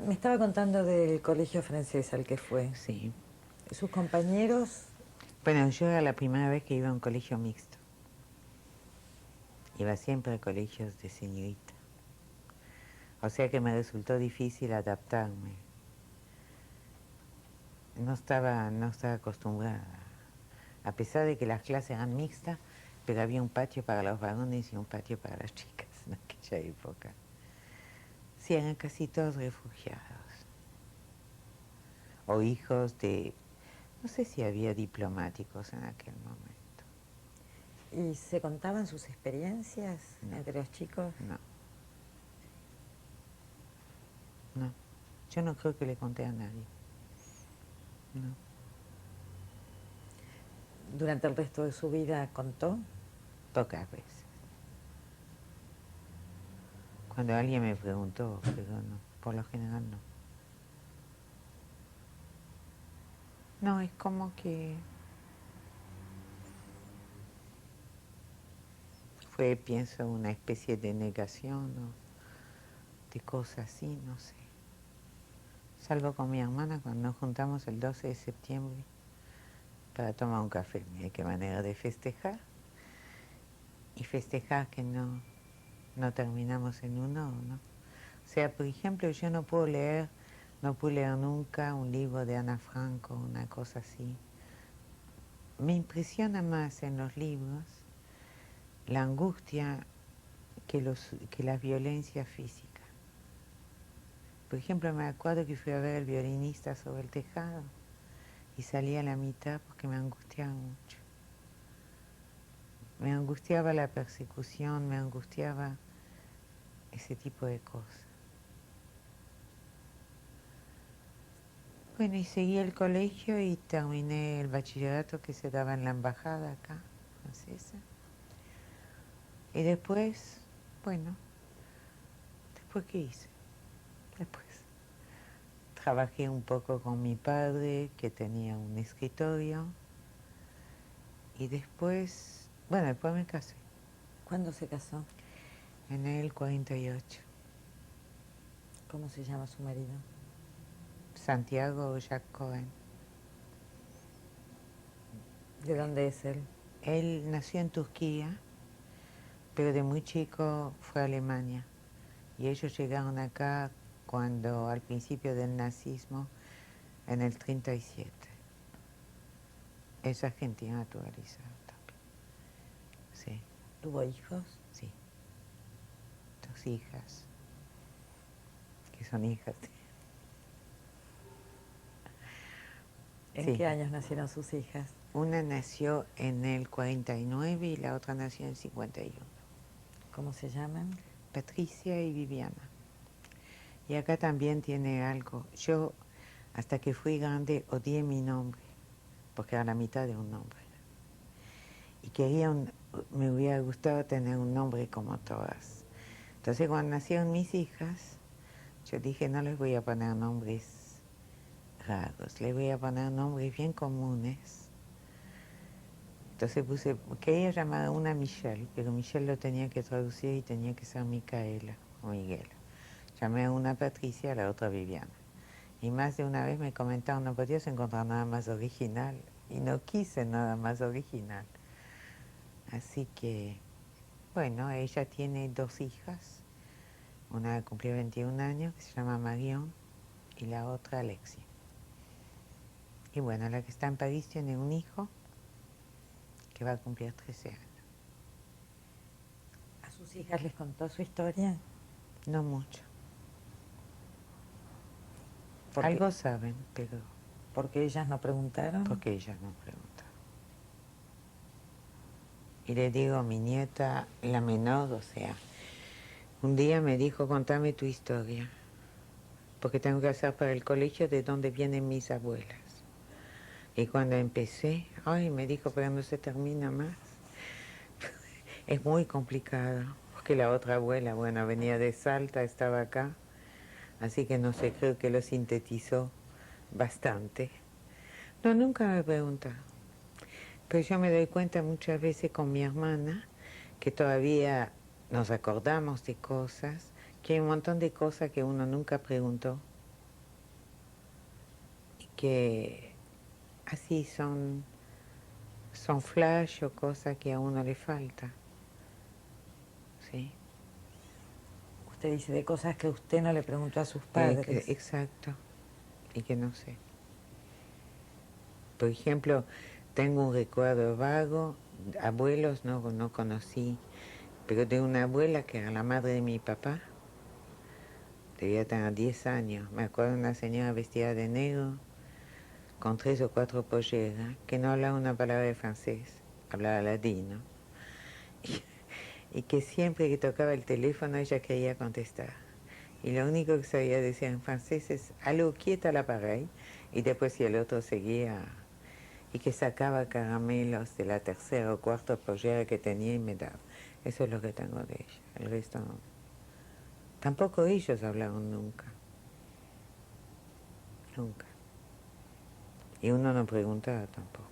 Me estaba contando del colegio francés al que fue. Sí. ¿Sus compañeros? Bueno, yo era la primera vez que iba a un colegio mixto. Iba siempre a colegios de señorita. O sea que me resultó difícil adaptarme. No estaba acostumbrada. A pesar de que las clases eran mixtas, pero había un patio para los varones y un patio para las chicas en aquella época. Sí, eran casi todos refugiados. O hijos de... No sé si había diplomáticos en aquel momento. ¿Y se contaban sus experiencias entre los chicos? No. No. Yo no creo que le conté a nadie. No. ¿Durante el resto de su vida contó? Pocas veces. Cuando alguien me preguntó, pero no, por lo general no. No, es como que fue, pienso, una especie de negación o de cosas así, no sé. Salvo con mi hermana cuando nos juntamos el 12 de septiembre para tomar un café. Mira qué manera de festejar. Y festejar que no terminamos en un no, ¿no? O sea, por ejemplo, yo no puedo leer, no pude leer nunca un libro de Ana Frank o una cosa así. Me impresiona más en los libros la angustia que la violencia física. Por ejemplo, me acuerdo que fui a ver El violinista sobre el tejado y salí a la mitad porque me angustiaba mucho. Me angustiaba la persecución, me angustiaba ese tipo de cosas. Bueno, y seguí el colegio y terminé el bachillerato que se daba en la embajada acá, francesa. Y después, bueno, ¿después qué hice? Después trabajé un poco con mi padre, que tenía un escritorio, y después, bueno, después me casé, ¿Cuándo se casó? en el 48. ¿Cómo se llama su marido? Santiago Jacques Cohen. ¿De dónde es él? Él nació en Turquía, pero de muy chico fue a Alemania. Y ellos llegaron acá cuando, al principio del nazismo, en el 37. Es argentino naturalizado también. Sí, ¿Tuvo hijos? sí. 2 hijas, que son hijas de... ¿En Sí, qué años nacieron sus hijas? una nació en el 49 y la otra nació en el 51. ¿Cómo se llaman? Patricia y Viviana. Y acá también tiene algo. Yo, hasta que fui grande, odié mi nombre, porque era la mitad de un nombre. Y me hubiera gustado tener un nombre como todas. Entonces, cuando nacieron mis hijas, yo dije, no les voy a poner nombres raros, les voy a poner nombres bien comunes. Entonces quería llamar a una Michelle, pero Michelle lo tenía que traducir y tenía que ser Micaela o Miguel. Llamé a una Patricia, a la otra Viviana. Y más de una vez me comentaron, no podías encontrar nada más original. Y no quise nada más original. Así que, bueno, ella tiene 2 hijas. Una cumplió 21 años, que se llama Marion, y la otra Alexia. Y bueno, la que está en París tiene un hijo que va a cumplir 13 años. ¿A sus hijas les contó su historia? No mucho. Porque, Algo saben, pero porque ellas no preguntaron. porque ella no pregunta. Y le digo a mi nieta, la menor, o sea, un día me dijo, contame tu historia, porque tengo que hacer para el colegio de dónde vienen mis abuelas. Y cuando empecé, ay, me dijo, pero no se termina más. Es muy complicado, porque la otra abuela, bueno, venía de Salta, estaba acá, así que no sé, creo que lo sintetizó bastante. No, nunca me pregunta. Pero yo me doy cuenta muchas veces con mi hermana que todavía nos acordamos de cosas, que hay un montón de cosas que uno nunca preguntó y que así son flash o cosas que a uno le falta. ¿Sí? Usted dice de cosas que usted no le preguntó a sus padres. Exacto, y que no sé. Por ejemplo, tengo un recuerdo vago, abuelos no conocí, pero de una abuela que era la madre de mi papá, debía tener 10 años. Me acuerdo de una señora vestida de negro, con 3 o 4 polleras, que no hablaba una palabra de francés, hablaba ladino, y que siempre que tocaba el teléfono ella quería contestar. Y lo único que sabía decir en francés es, aló, quieta la pareille, y después si el otro seguía, y que sacaba caramelos de la tercera o cuarta pollera que tenía y me daba. Eso es lo que tengo de ella, el resto no. Tampoco ellos hablaron nunca. Nunca. Y uno no preguntaba tampoco.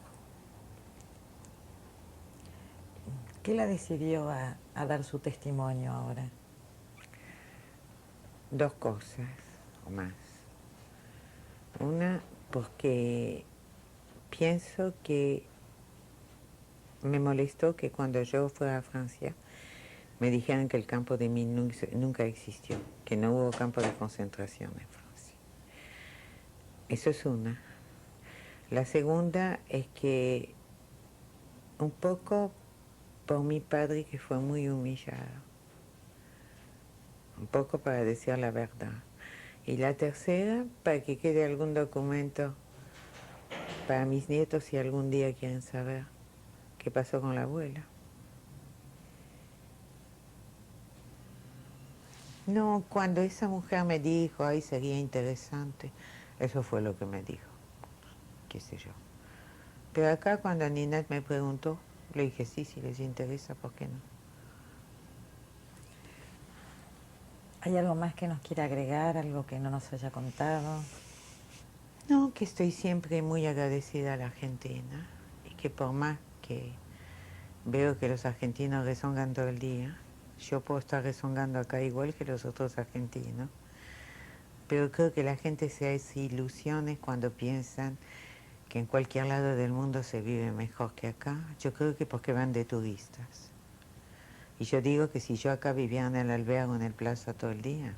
¿Qué la decidió a dar su testimonio ahora? Dos cosas o más. Una, porque pienso que me molestó que cuando yo fui a Francia me dijeran que el campo de Mine nunca existió, que no hubo campo de concentración en Francia. Eso es una. La segunda es que un poco por mi padre, que fue muy humillado, un poco para decir la verdad. Y la tercera, para que quede algún documento para mis nietos si algún día quieren saber qué pasó con la abuela. No, cuando esa mujer me dijo, ay, sería interesante, eso fue lo que me dijo, qué sé yo. Pero acá cuando Ninette me preguntó, le dije, sí, si les interesa, ¿por qué no? ¿Hay algo más que nos quiera agregar, algo que no nos haya contado? No, que estoy siempre muy agradecida a la Argentina y que por más que veo que los argentinos rezongan todo el día, yo puedo estar rezongando acá igual que los otros argentinos, pero creo que la gente se hace ilusiones cuando piensan que en cualquier lado del mundo se vive mejor que acá. Yo creo que porque van de turistas. Y yo digo que si yo acá viviera en el albergue o en el plaza todo el día,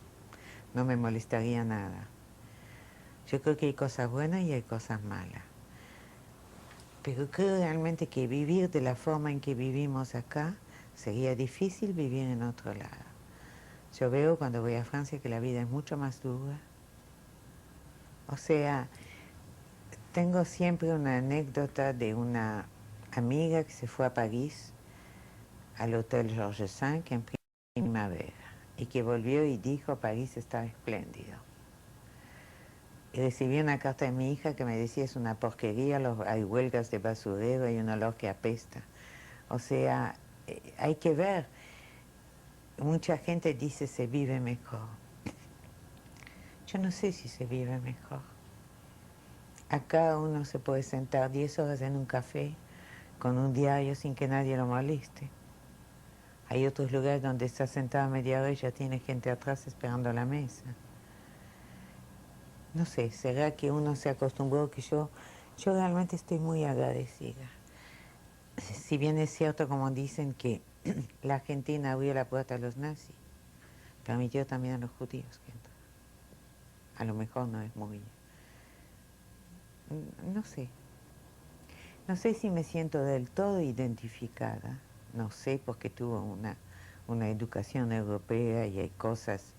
no me molestaría nada. Yo creo que hay cosas buenas y hay cosas malas. Pero creo realmente que vivir de la forma en que vivimos acá sería difícil vivir en otro lado. Yo veo cuando voy a Francia que la vida es mucho más dura. O sea, tengo siempre una anécdota de una amiga que se fue a París, al Hotel Georges V en primavera, y que volvió y dijo, París está espléndido. Y recibí una carta de mi hija que me decía, es una porquería, hay huelgas de basurero, hay un olor que apesta. O sea, hay que ver. Mucha gente dice se vive mejor. Yo no sé si se vive mejor. Acá uno se puede sentar 10 horas en un café con un diario sin que nadie lo moleste. Hay otros lugares donde está sentado media hora y ya tiene gente atrás esperando la mesa. No sé, será que uno se acostumbró que yo realmente estoy muy agradecida. Si bien es cierto, como dicen, que la Argentina abrió la puerta a los nazis, permitió también a los judíos que entren. A lo mejor no es muy... No sé. No sé si me siento del todo identificada. No sé, porque tuve una educación europea y hay cosas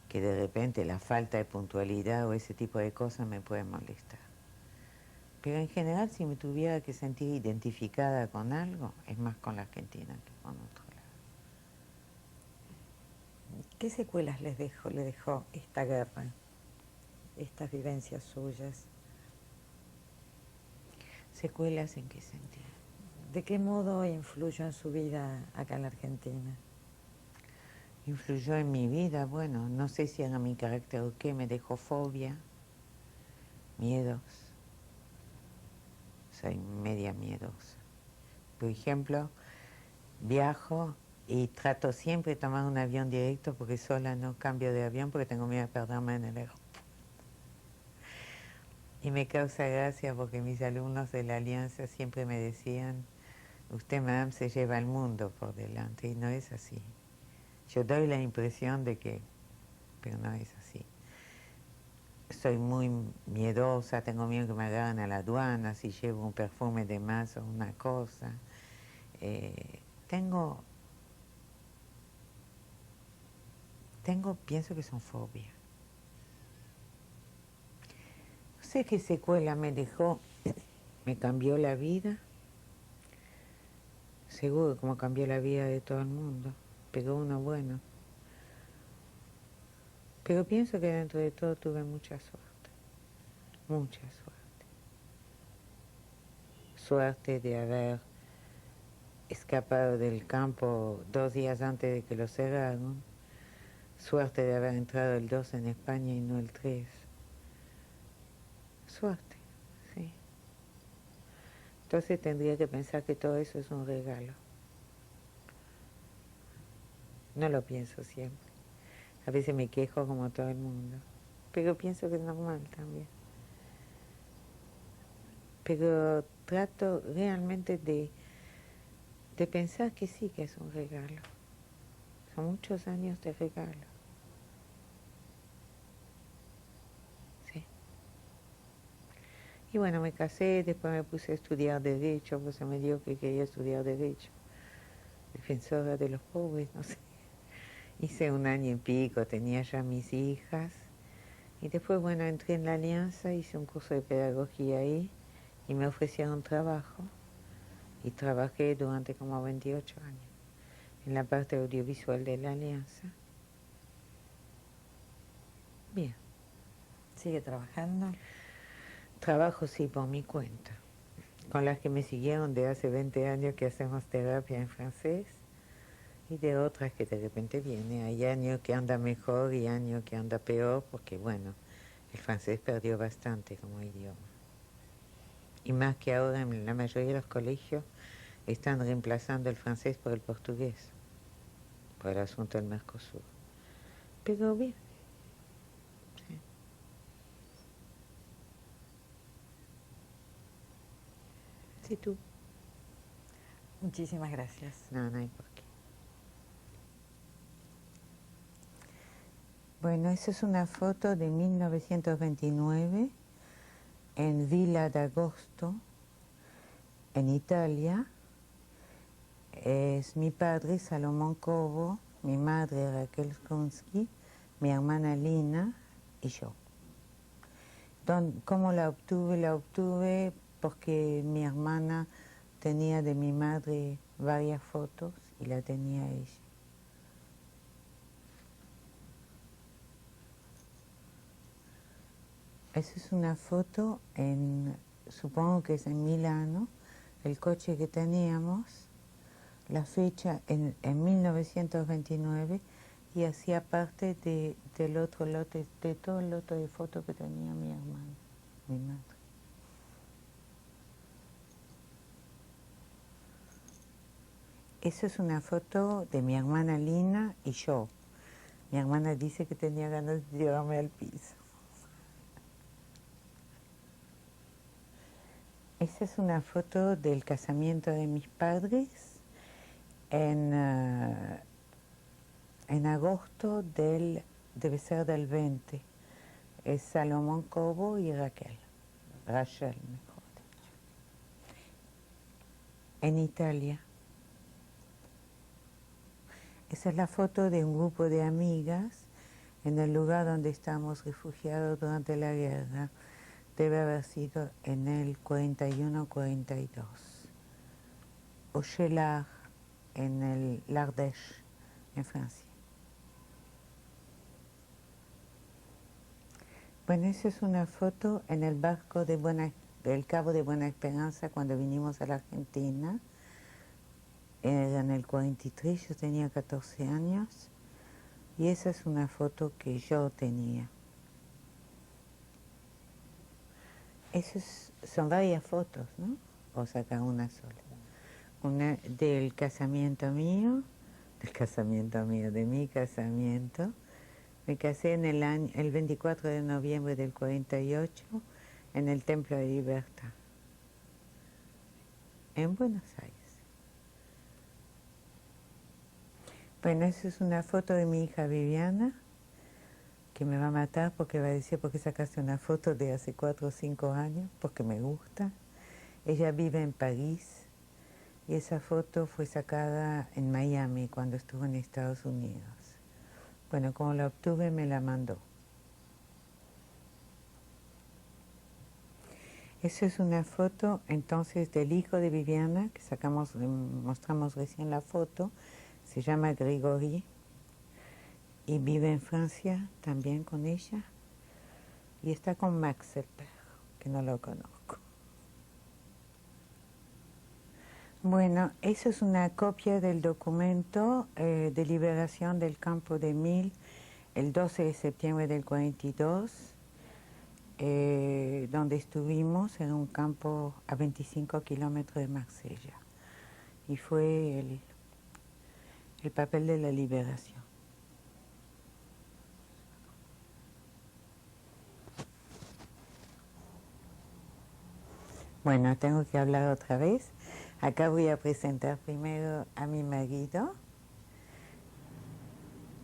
que de repente la falta de puntualidad o ese tipo de cosas me pueden molestar. Pero en general, si me tuviera que sentir identificada con algo, es más con la Argentina que con otro lado. ¿Qué secuelas le dejó esta guerra, estas vivencias suyas? ¿Secuelas en qué sentido? ¿De qué modo influyó en su vida acá en la Argentina? Influyó en mi vida, bueno, no sé si era mi carácter o qué, me dejó fobia, miedos. Soy media miedosa. Por ejemplo, viajo y trato siempre de tomar un avión directo porque sola no cambio de avión porque tengo miedo de perderme en el aeropuerto. Y me causa gracia porque mis alumnos de la Alianza siempre me decían, usted, madame, se lleva el mundo por delante, y no es así. Yo doy la impresión de que, pero no es así. Soy muy miedosa, tengo miedo que me agarren a la aduana si llevo un perfume de más o una cosa. Pienso que son fobias. No sé qué secuela me dejó, me cambió la vida. Seguro como cambió la vida de todo el mundo, pero uno bueno. Pero pienso que dentro de todo tuve mucha suerte, mucha suerte. Suerte de haber escapado del campo 2 días antes de que lo cerraran. Suerte de haber entrado el 2 en España y no el 3. Suerte, sí. Entonces tendría que pensar que todo eso es un regalo. No lo pienso siempre. A veces me quejo como todo el mundo, pero pienso que es normal también. Pero trato realmente de pensar que sí que es un regalo. Son muchos años de regalo. Sí. Y bueno, me casé, después me puse a estudiar Derecho, pues se me dio que quería estudiar Derecho. Defensora de los pobres, no sé. Hice un año y pico, tenía ya mis hijas. Y después, bueno, entré en la Alianza, hice un curso de pedagogía ahí y me ofrecieron trabajo. Y trabajé durante como 28 años en la parte audiovisual de la Alianza. Bien. ¿Sigue trabajando? Trabajo sí por mi cuenta. Con las que me siguieron de hace 20 años que hacemos terapia en francés y de otras que de repente viene. Hay años que anda mejor y años que anda peor porque, bueno, el francés perdió bastante como idioma. Y más que ahora en la mayoría de los colegios están reemplazando el francés por el portugués, por el asunto del Mercosur. Pero bien. Sí. Sí, tú. Muchísimas gracias. No, no hay por qué. Bueno, esa es una foto de 1929 en Villa d'Agosto, en Italia. Es mi padre, Salomón Cobo, mi madre, Raquel Skonsky, mi hermana Lina y yo. ¿Cómo la obtuve? La obtuve porque mi hermana tenía de mi madre varias fotos y la tenía ella. Esa es una foto supongo que es en Milano, el coche que teníamos, la fecha en 1929 y hacía parte del otro lote, de todo el lote de fotos que tenía mi hermano, mi madre. Esa es una foto de mi hermana Lina y yo. Mi hermana dice que tenía ganas de tirarme al piso. Esa es una foto del casamiento de mis padres en agosto debe ser del 20. Es Salomón Cobo y Rachel, mejor dicho. En Italia. Esa es la foto de un grupo de amigas en el lugar donde estamos refugiados durante la guerra. Debe haber sido en el 41-42. Au Cheylard, en el l'Ardèche, en Francia. Bueno, esa es una foto en el barco del Cabo de Buena Esperanza cuando vinimos a la Argentina. Era en el 43, yo tenía 14 años. Y esa es una foto que yo tenía. Son varias fotos, ¿no? O saca una sola. Una del casamiento mío, de mi casamiento. Me casé en el 24 de noviembre del 48 en el Templo de Libertad, en Buenos Aires. Bueno, esa es una foto de mi hija Viviana, que me va a matar porque va a decir por qué sacaste una foto de hace 4 o 5 años, porque me gusta. Ella vive en París y esa foto fue sacada en Miami cuando estuvo en Estados Unidos. Bueno, como la obtuve, me la mandó. Esa es una foto entonces del hijo de Viviana, que mostramos recién la foto, se llama Grégory y vive en Francia también con ella y está con Max el perro, que no lo conozco. Bueno, eso es una copia del documento de liberación del campo de Mil el 12 de septiembre del 42. donde estuvimos en un campo a 25 kilómetros de Marsella. Y fue el papel de la liberación. Bueno, tengo que hablar otra vez. Acá voy a presentar primero a mi marido,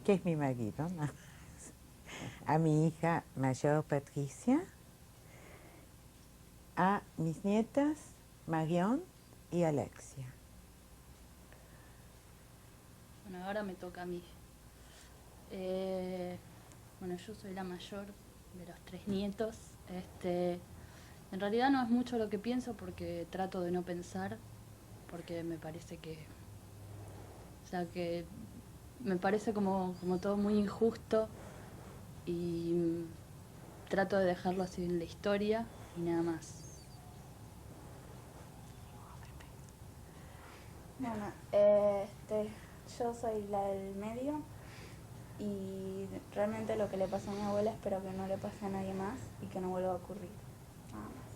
que es mi marido, ¿no? A mi hija mayor Patricia, a mis nietas Marion y Alexia. Bueno, ahora me toca a mí. Bueno, yo soy la mayor de los 3 nietos. En realidad no es mucho lo que pienso porque trato de no pensar, porque me parece que, o sea, que me parece como todo muy injusto y trato de dejarlo así en la historia y nada más. Bueno, yo soy la del medio y realmente lo que le pasó a mi abuela espero que no le pase a nadie más y que no vuelva a ocurrir. Nada más.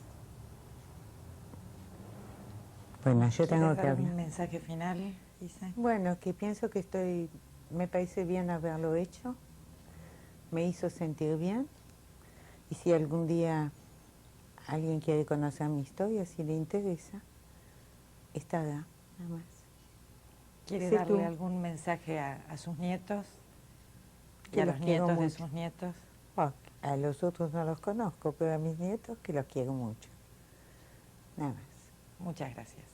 Bueno, yo tengo ¿Quieres que dar hablar. un mensaje final, Isa? Bueno, que pienso que me parece bien haberlo hecho, me hizo sentir bien, y si algún día alguien quiere conocer mi historia, si le interesa, estará, nada más. ¿Quiere Sé darle tú. algún mensaje a sus nietos y Que a los los quiero nietos de mucho. sus nietos? Oh, a los otros no los conozco, pero a mis nietos que los quiero mucho. Nada más. Muchas gracias.